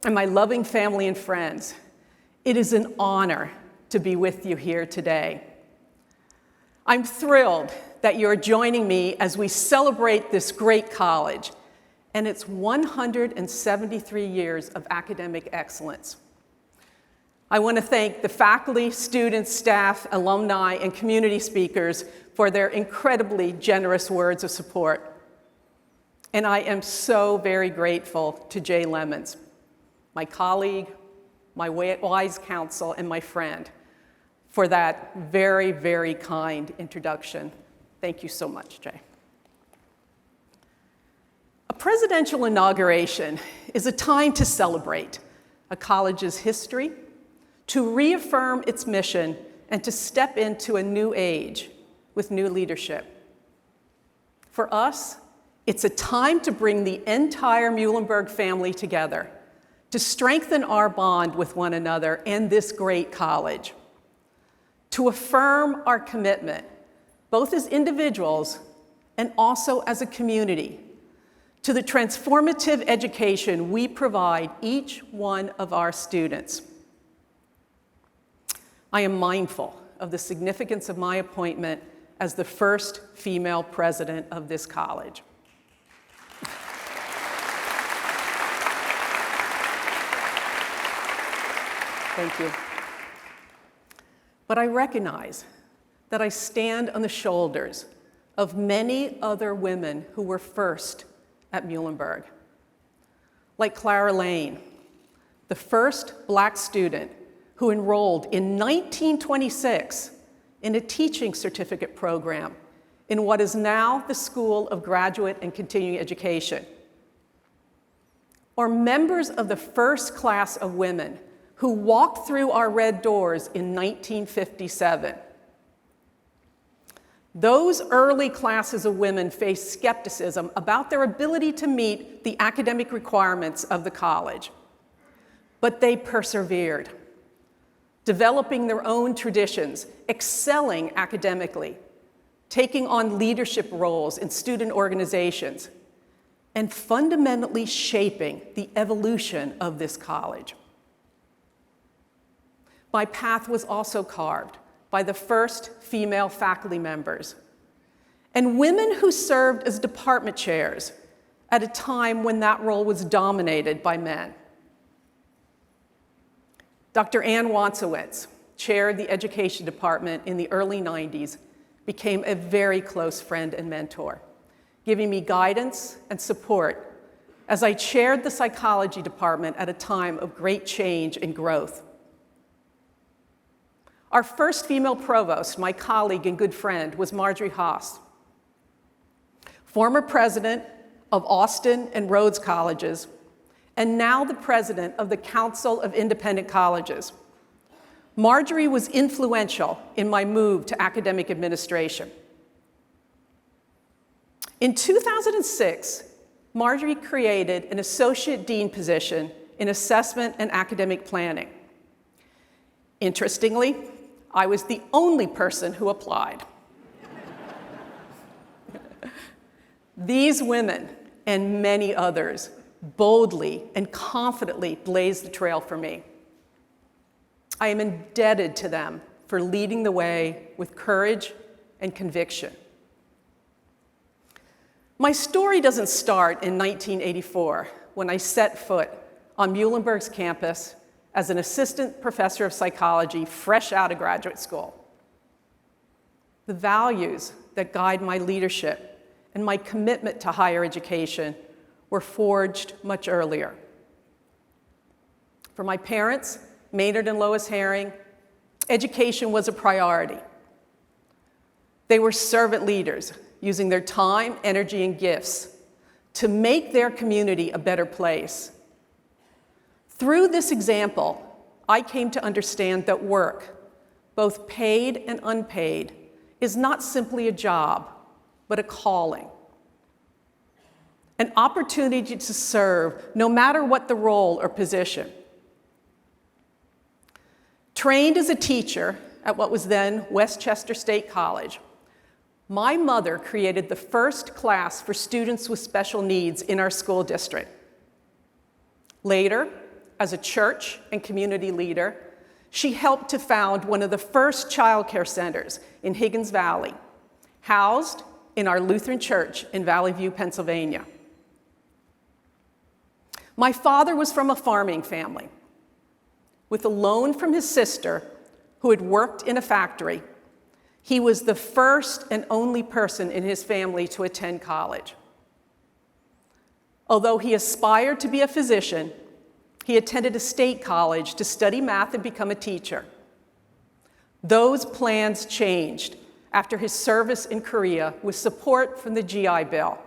and my loving family and friends, it is an honor to be with you here today. I'm thrilled that you're joining me as we celebrate this great college and its 173 years of academic excellence. I want to thank the faculty, students, staff, alumni, and community speakers for their incredibly generous words of support. And I am so very grateful to Jay Lemons. my colleague, my wise counsel, and my friend for that very, very kind introduction. Thank you so much, Jay. A presidential inauguration is a time to celebrate a college's history, to reaffirm its mission, and to step into a new age with new leadership. For us, it's a time to bring the entire Muhlenberg family together, to strengthen our bond with one another and this great college, to affirm our commitment, both as individuals and also as a community, to the transformative education we provide each one of our students. I am mindful of the significance of my appointment as the first female president of this college. Thank you. But I recognize that I stand on the shoulders of many other women who were first at Muhlenberg. Like Clara Lane, the first Black student who enrolled in 1926 in a teaching certificate program in what is now the School of Graduate and Continuing Education. Or members of the first class of women who walked through our red doors in 1957. Those early classes of women faced skepticism about their ability to meet the academic requirements of the college, but they persevered, developing their own traditions, excelling academically, taking on leadership roles in student organizations, and fundamentally shaping the evolution of this college. My path was also carved by the first female faculty members and women who served as department chairs at a time when that role was dominated by men. Dr. Ann Wansowitz chaired the education department in the early 90s, became a very close friend and mentor, giving me guidance and support as I chaired the psychology department at a time of great change and growth. Our first female provost, my colleague and good friend, was Marjorie Haas, former president of Austin and Rhodes Colleges, and now the president of the Council of Independent Colleges. Marjorie was influential in my move to academic administration. In 2006, Marjorie created an associate dean position in assessment and academic planning. Interestingly, I was the only person who applied. These women and many others boldly and confidently blazed the trail for me. I am indebted to them for leading the way with courage and conviction. My story doesn't start in 1984 when I set foot on Muhlenberg's campus as an assistant professor of psychology fresh out of graduate school. The values that guide my leadership and my commitment to higher education were forged much earlier. For my parents, Maynard and Lois Harring, education was a priority. They were servant leaders, using their time, energy, and gifts to make their community a better place. Through this example, I came to understand that work, both paid and unpaid, is not simply a job, but a calling. An opportunity to serve, no matter what the role or position. Trained as a teacher at what was then Westchester State College, my mother created the first class for students with special needs in our school district. Later, as a church and community leader, she helped to found one of the first child care centers in Higgins Valley, housed in our Lutheran church in Valley View, Pennsylvania. My father was from a farming family. With a loan from his sister, who had worked in a factory, he was the first and only person in his family to attend college. Although he aspired to be a physician, He attended a state college to study math and become a teacher. Those plans changed after his service in Korea with support from the GI Bill.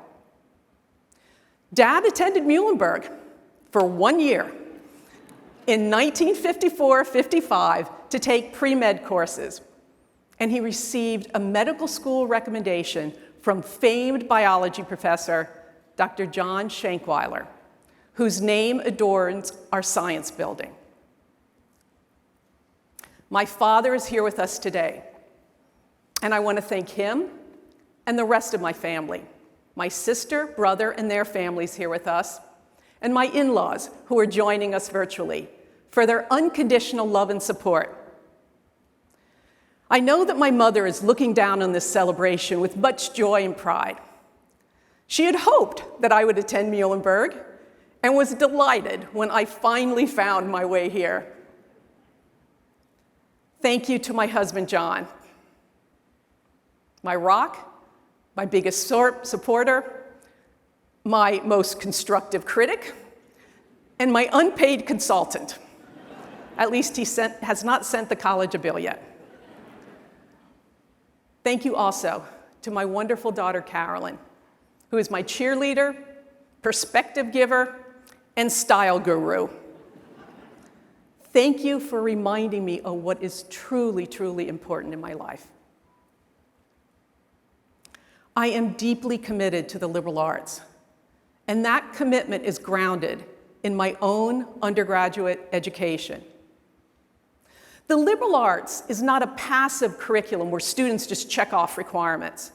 Dad attended Muhlenberg for 1 year in 1954-55 to take pre-med courses, and he received a medical school recommendation from famed biology professor Dr. John Shankweiler, whose name adorns our science building. My father is here with us today, and I want to thank him and the rest of my family, my sister, brother, and their families here with us, and my in-laws who are joining us virtually, for their unconditional love and support. I know that my mother is looking down on this celebration with much joy and pride. She had hoped that I would attend Muhlenberg and was delighted when I finally found my way here. Thank you to my husband, John, my rock, my biggest supporter, my most constructive critic, and my unpaid consultant. At least he has not sent the college a bill yet. Thank you also to my wonderful daughter, Carolyn, who is my cheerleader, perspective giver, and style guru. Thank you for reminding me of what is truly, truly important in my life. I am deeply committed to the liberal arts, and that commitment is grounded in my own undergraduate education. The liberal arts is not a passive curriculum where students just check off requirements.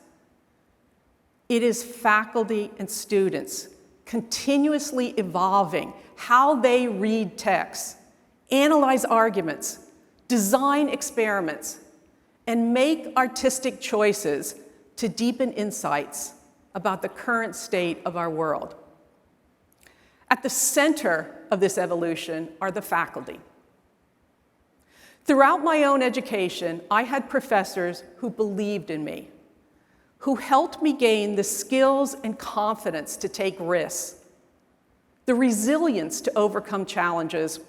It is faculty and students continuously evolving how they read texts, analyze arguments, design experiments, and make artistic choices to deepen insights about the current state of our world. At the center of this evolution are the faculty. Throughout my own education, I had professors who believed in me, who helped me gain the skills and confidence to take risks, the resilience to overcome challenges,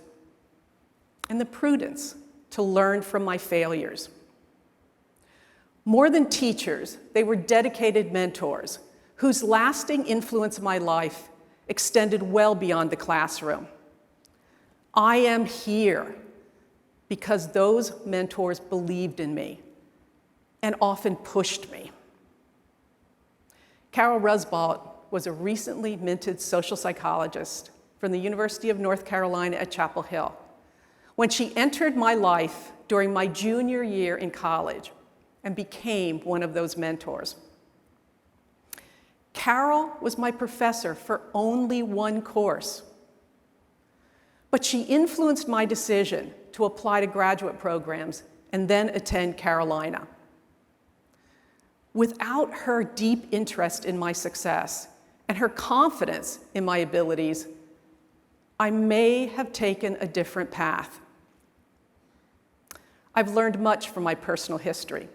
and the prudence to learn from my failures. More than teachers, they were dedicated mentors whose lasting influence in my life extended well beyond the classroom. I am here because those mentors believed in me and often pushed me. Carol Rusbault was a recently minted social psychologist from the University of North Carolina at Chapel Hill. When she entered my life during my junior year in college and became one of those mentors. Carol was my professor for only one course, but she influenced my decision to apply to graduate programs and then attend Carolina. Without her deep interest in my success and her confidence in my abilities, I may have taken a different path. I've learned much from my personal history.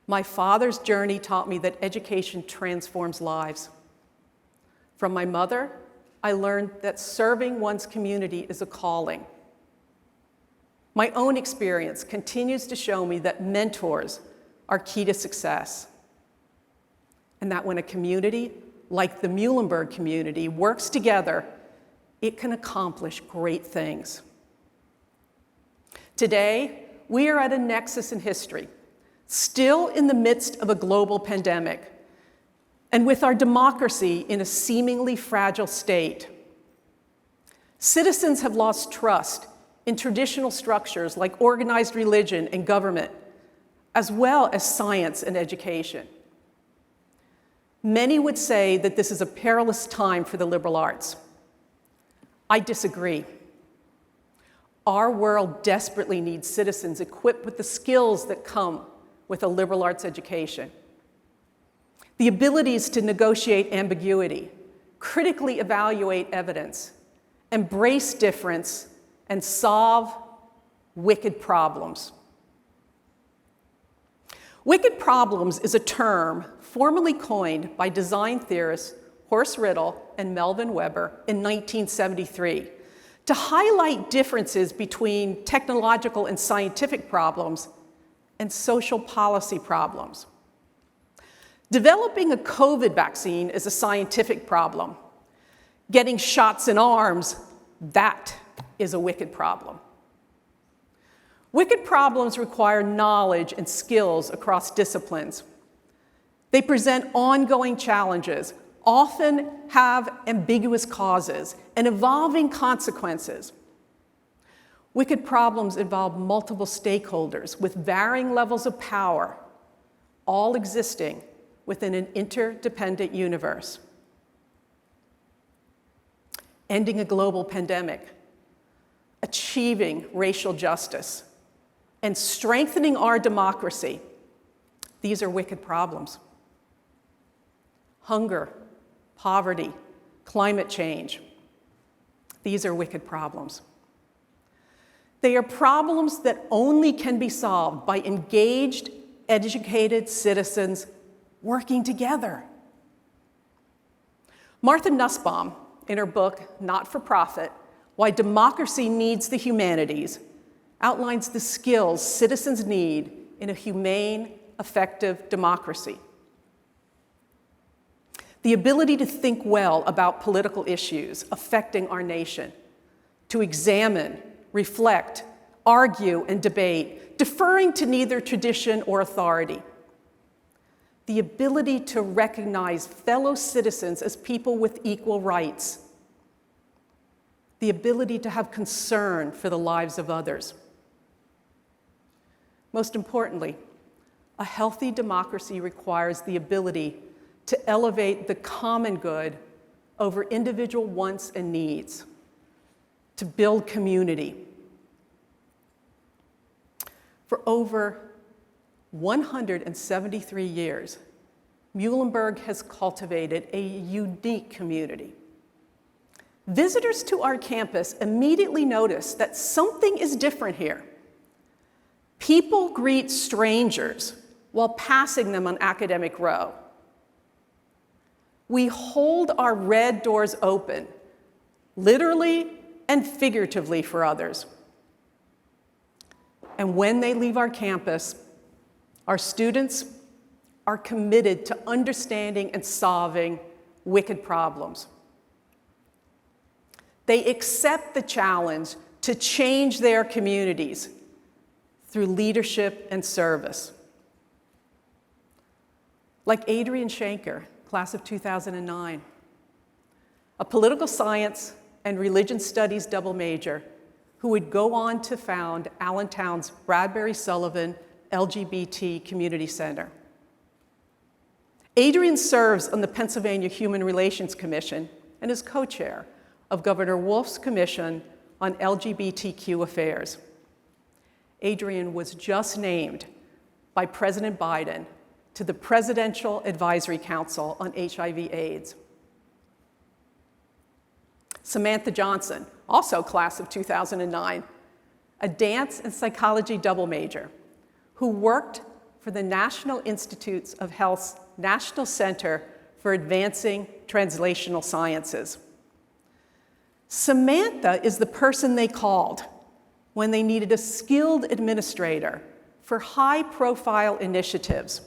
My father's journey taught me that education transforms lives. From my mother, I learned that serving one's community is a calling. My own experience continues to show me that mentors are key to success, and that when a community, like the Muhlenberg community, works together, it can accomplish great things. Today, we are at a nexus in history, still in the midst of a global pandemic, and with our democracy in a seemingly fragile state. Citizens have lost trust in traditional structures like organized religion and government, as well as science and education. Many would say that this is a perilous time for the liberal arts. I disagree. Our world desperately needs citizens equipped with the skills that come with a liberal arts education. The abilities to negotiate ambiguity, critically evaluate evidence, embrace difference, and solve wicked problems. Wicked problems is a term formally coined by design theorists Horace Riddle and Melvin Weber in 1973 to highlight differences between technological and scientific problems and social policy problems. Developing a COVID vaccine is a scientific problem. Getting shots in arms, that is a wicked problem. Wicked problems require knowledge and skills across disciplines. They present ongoing challenges, often have ambiguous causes and evolving consequences. Wicked problems involve multiple stakeholders with varying levels of power, all existing within an interdependent universe. Ending a global pandemic, achieving racial justice, and strengthening our democracy, these are wicked problems. Hunger, poverty, climate change, these are wicked problems. They are problems that only can be solved by engaged, educated citizens working together. Martha Nussbaum, in her book, Not for Profit, Why Democracy Needs the Humanities, outlines the skills citizens need in a humane, effective democracy. The ability to think well about political issues affecting our nation, to examine, reflect, argue, and debate, deferring to neither tradition or authority. The ability to recognize fellow citizens as people with equal rights. The ability to have concern for the lives of others. Most importantly, a healthy democracy requires the ability to elevate the common good over individual wants and needs, to build community. For over 173 years, Muhlenberg has cultivated a unique community. Visitors to our campus immediately notice that something is different here. People greet strangers while passing them on Academic Row. We hold our red doors open, literally and figuratively for others. And when they leave our campus, our students are committed to understanding and solving wicked problems. They accept the challenge to change their communities through leadership and service. Like Adrian Shanker, class of 2009, a political science and religion studies double major who would go on to found Allentown's Bradbury Sullivan LGBT Community Center. Adrian serves on the Pennsylvania Human Relations Commission and is co-chair of Governor Wolf's Commission on LGBTQ Affairs. Adrian was just named by President Biden to the Presidential Advisory Council on HIV/AIDS. Samantha Johnson, also class of 2009, a dance and psychology double major, who worked for the National Institutes of Health's National Center for Advancing Translational Sciences. Samantha is the person they called when they needed a skilled administrator for high-profile initiatives,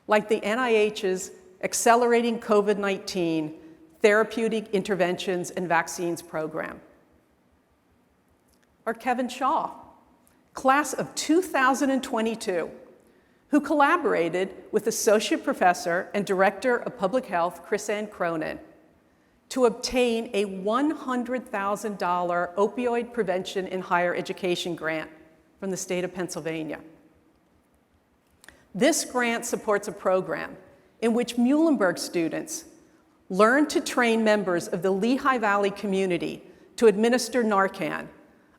like the NIH's Accelerating COVID-19 Therapeutic Interventions and Vaccines Program. Or Kevin Shaw, class of 2022, who collaborated with Associate Professor and Director of Public Health, Chris Ann Cronin, to obtain a $100,000 opioid prevention in higher education grant from the state of Pennsylvania. This grant supports a program in which Muhlenberg students learn to train members of the Lehigh Valley community to administer Narcan,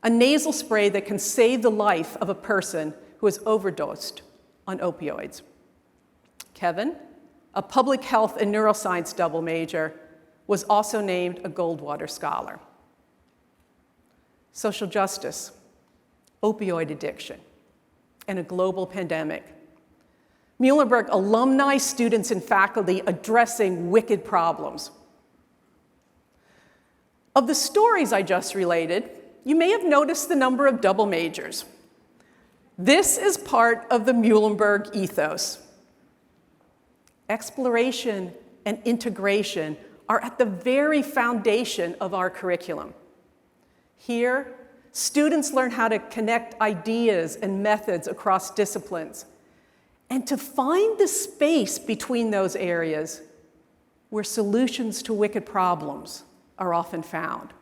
a nasal spray that can save the life of a person who has overdosed on opioids. Kevin, a public health and neuroscience double major, was also named a Goldwater Scholar. Social justice, opioid addiction, and a global pandemic. Muhlenberg alumni, students, and faculty addressing wicked problems. Of the stories I just related, you may have noticed the number of double majors. This is part of the Muhlenberg ethos. Exploration and integration are at the very foundation of our curriculum. Here, students learn how to connect ideas and methods across disciplines, and to find the space between those areas where solutions to wicked problems are often found.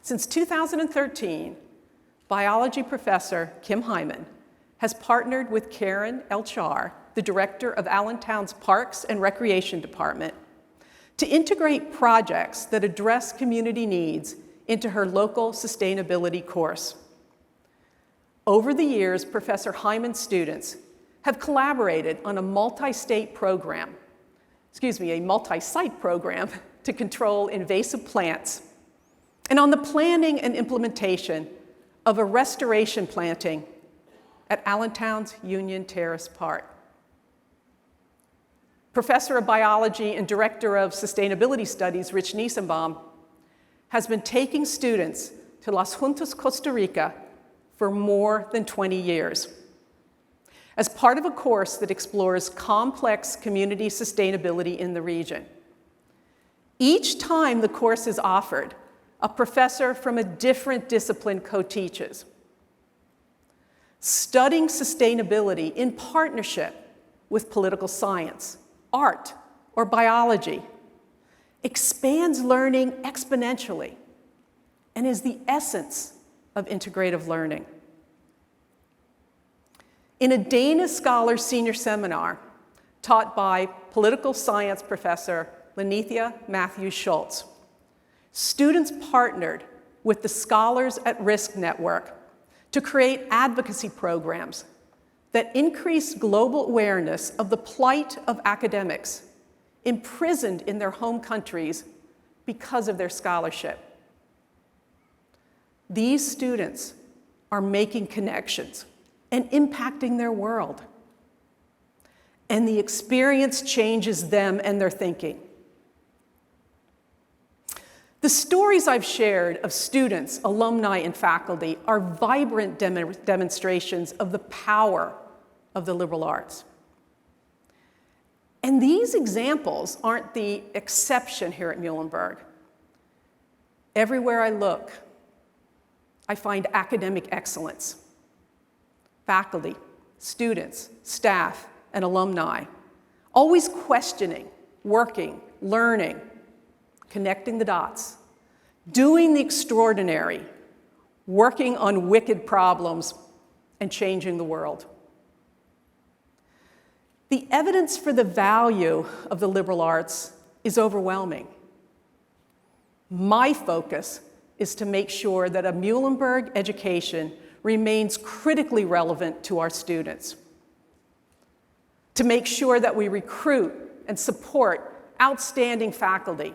Since 2013, biology professor Kim Hyman has partnered with Karen Elchar, the director of Allentown's Parks and Recreation Department, to integrate projects that address community needs into her local sustainability course. Over the years, Professor Hyman's students have collaborated on a multi-site program to control invasive plants, and on the planning and implementation of a restoration planting at Allentown's Union Terrace Park. Professor of Biology and Director of Sustainability Studies, Rich Niesenbaum, has been taking students to Las Juntas, Costa Rica for more than 20 years as part of a course that explores complex community sustainability in the region. Each time the course is offered, a professor from a different discipline co-teaches. Studying sustainability in partnership with political science, art, or biology expands learning exponentially and is the essence of integrative learning. In a Dana Scholar Senior Seminar taught by political science professor Lenithia Matthews-Schultz, students partnered with the Scholars at Risk Network to create advocacy programs that increase global awareness of the plight of academics imprisoned in their home countries because of their scholarship. These students are making connections and impacting their world, and the experience changes them and their thinking. The stories I've shared of students, alumni, and faculty are vibrant demonstrations of the power of the liberal arts. And these examples aren't the exception here at Muhlenberg. Everywhere I look, I find academic excellence. Faculty, students, staff, and alumni, always questioning, working, learning, connecting the dots, doing the extraordinary, working on wicked problems, and changing the world. The evidence for the value of the liberal arts is overwhelming. My focus is to make sure that a Muhlenberg education remains critically relevant to our students, to make sure that we recruit and support outstanding faculty,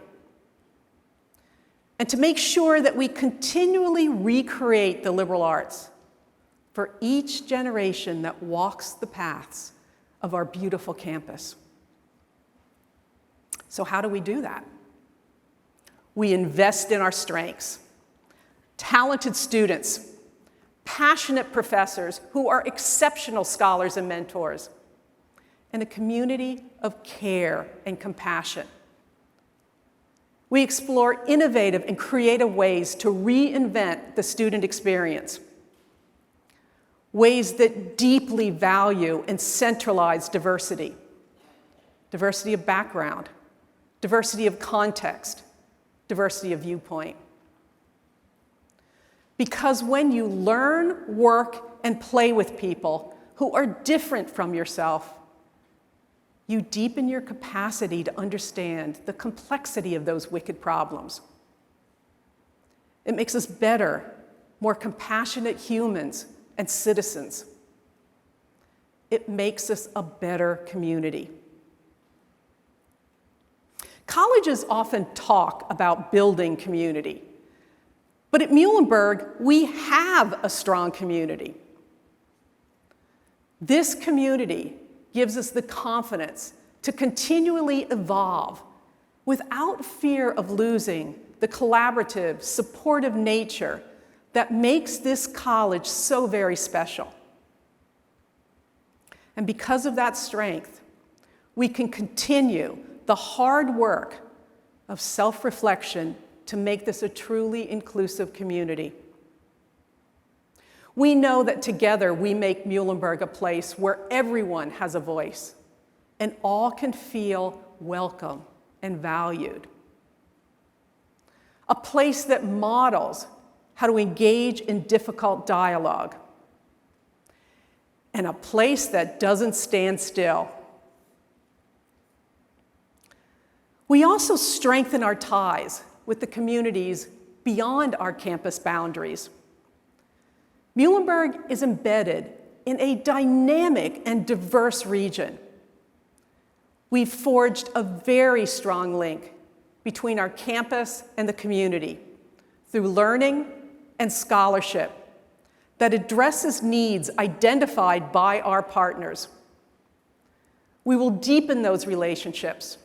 and to make sure that we continually recreate the liberal arts for each generation that walks the paths of our beautiful campus. So how do we do that? We invest in our strengths, talented students, passionate professors who are exceptional scholars and mentors, and a community of care and compassion. We explore innovative and creative ways to reinvent the student experience, ways that deeply value and centralize diversity, diversity of background, diversity of context, diversity of viewpoint. Because when you learn, work, and play with people who are different from yourself, you deepen your capacity to understand the complexity of those wicked problems. It makes us better, more compassionate humans and citizens. It makes us a better community. Colleges often talk about building community, but at Muhlenberg, we have a strong community. This community gives us the confidence to continually evolve without fear of losing the collaborative, supportive nature that makes this college so very special. And because of that strength, we can continue the hard work of self-reflection to make this a truly inclusive community. We know that together we make Muhlenberg a place where everyone has a voice and all can feel welcome and valued. A place that models how to engage in difficult dialogue, and a place that doesn't stand still. We also strengthen our ties with the communities beyond our campus boundaries. Muhlenberg is embedded in a dynamic and diverse region. We've forged a very strong link between our campus and the community through learning and scholarship that addresses needs identified by our partners. We will deepen those relationships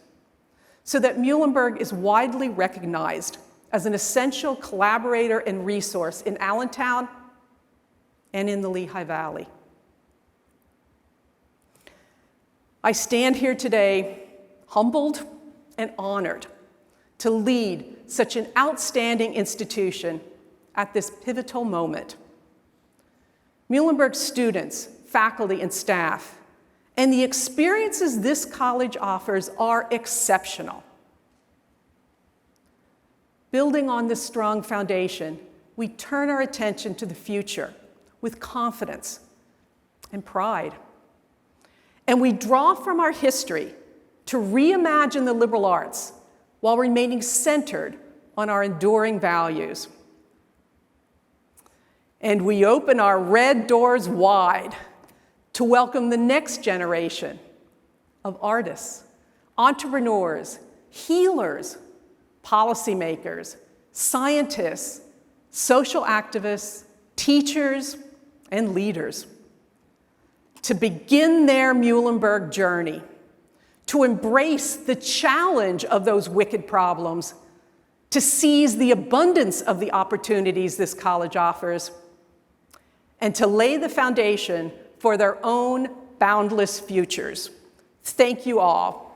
so that Muhlenberg is widely recognized as an essential collaborator and resource in Allentown and in the Lehigh Valley. I stand here today humbled and honored to lead such an outstanding institution at this pivotal moment. Muhlenberg students, faculty, and staff, and the experiences this college offers are exceptional. Building on this strong foundation, we turn our attention to the future with confidence and pride. And we draw from our history to reimagine the liberal arts while remaining centered on our enduring values. And we open our red doors wide to welcome the next generation of artists, entrepreneurs, healers, policymakers, scientists, social activists, teachers, and leaders to begin their Muhlenberg journey, to embrace the challenge of those wicked problems, to seize the abundance of the opportunities this college offers, and to lay the foundation for their own boundless futures. Thank you all.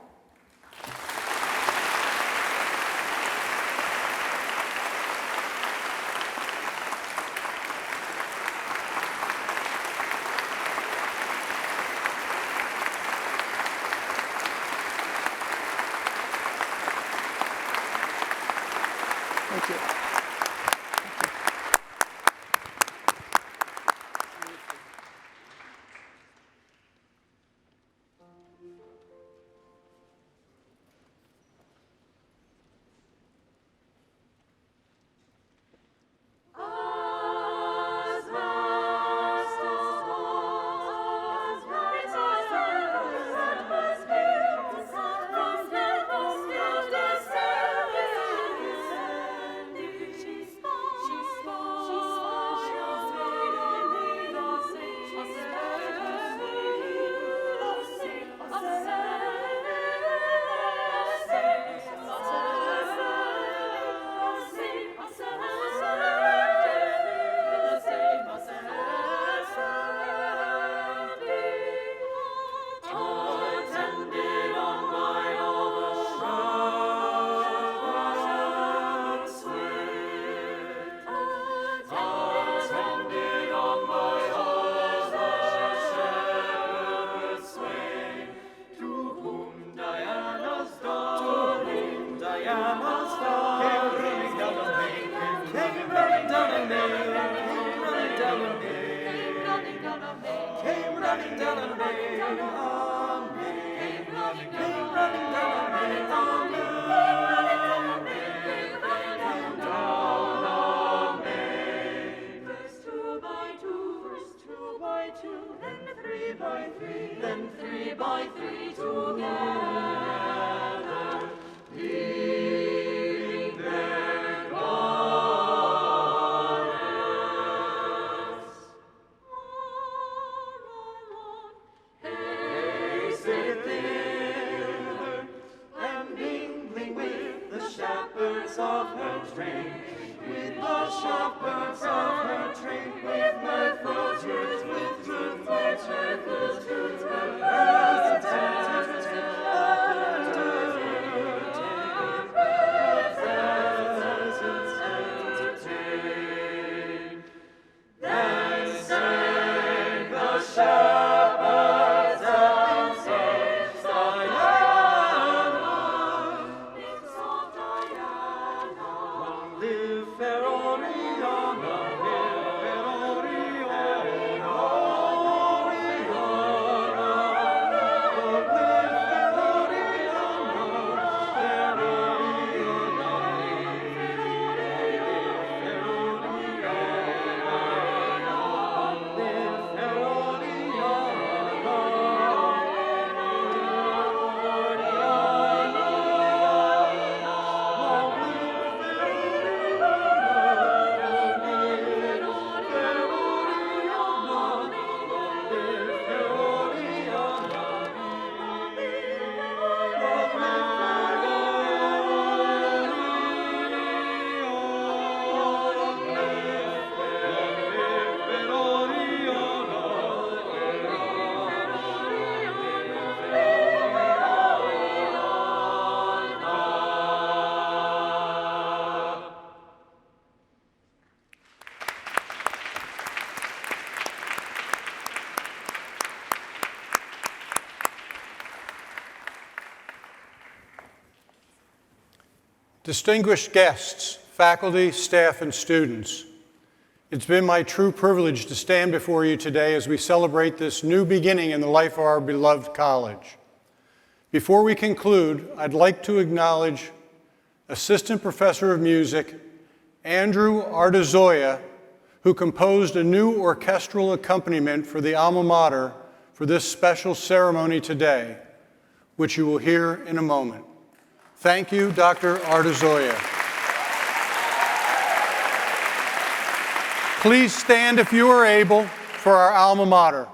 Thank you. And mingling with train, with the shepherds of her train, with mirthful tunes, with truthful tunes, with birds Then sang the shepherds of Diana, exalt Diana, long live fair Oriana, live fair Oriana, long live fair Oriana, fair Distinguished guests, faculty, staff, and students, it's been my true privilege to stand before you today as we celebrate this new beginning in the life of our beloved college. Before we conclude, I'd like to acknowledge Assistant Professor of Music, Andrew Artazoya, who composed a new orchestral accompaniment for the alma mater for this special ceremony today, which you will hear in a moment. Thank you, Dr. Artazoya. Please stand if you are able for our alma mater.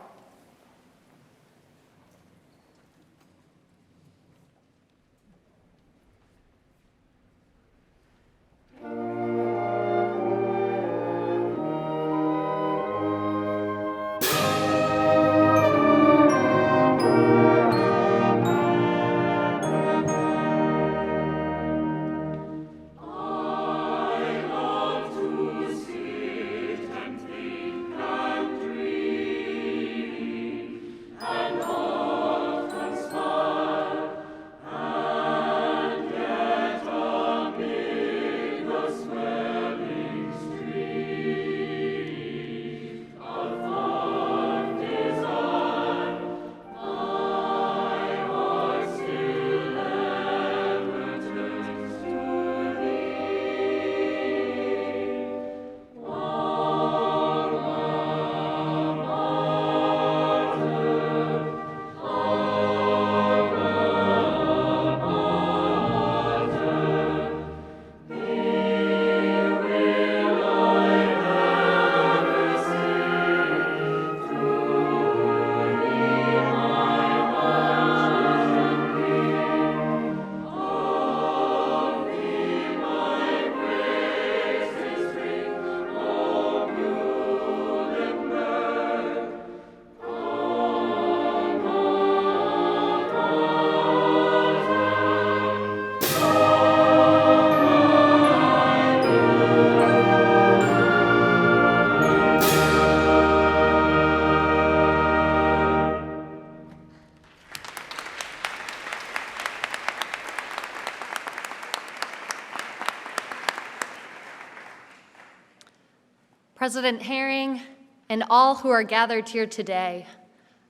President Harring, and all who are gathered here today,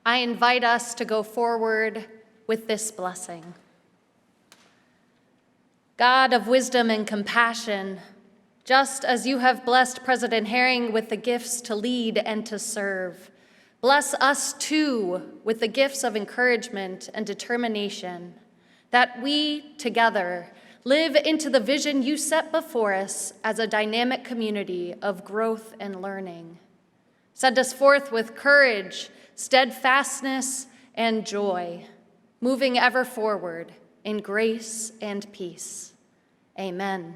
I invite us to go forward with this blessing. God of wisdom and compassion, just as you have blessed President Harring with the gifts to lead and to serve, bless us too with the gifts of encouragement and determination, that we together live into the vision you set before us as a dynamic community of growth and learning. Send us forth with courage, steadfastness, and joy, moving ever forward in grace and peace. Amen.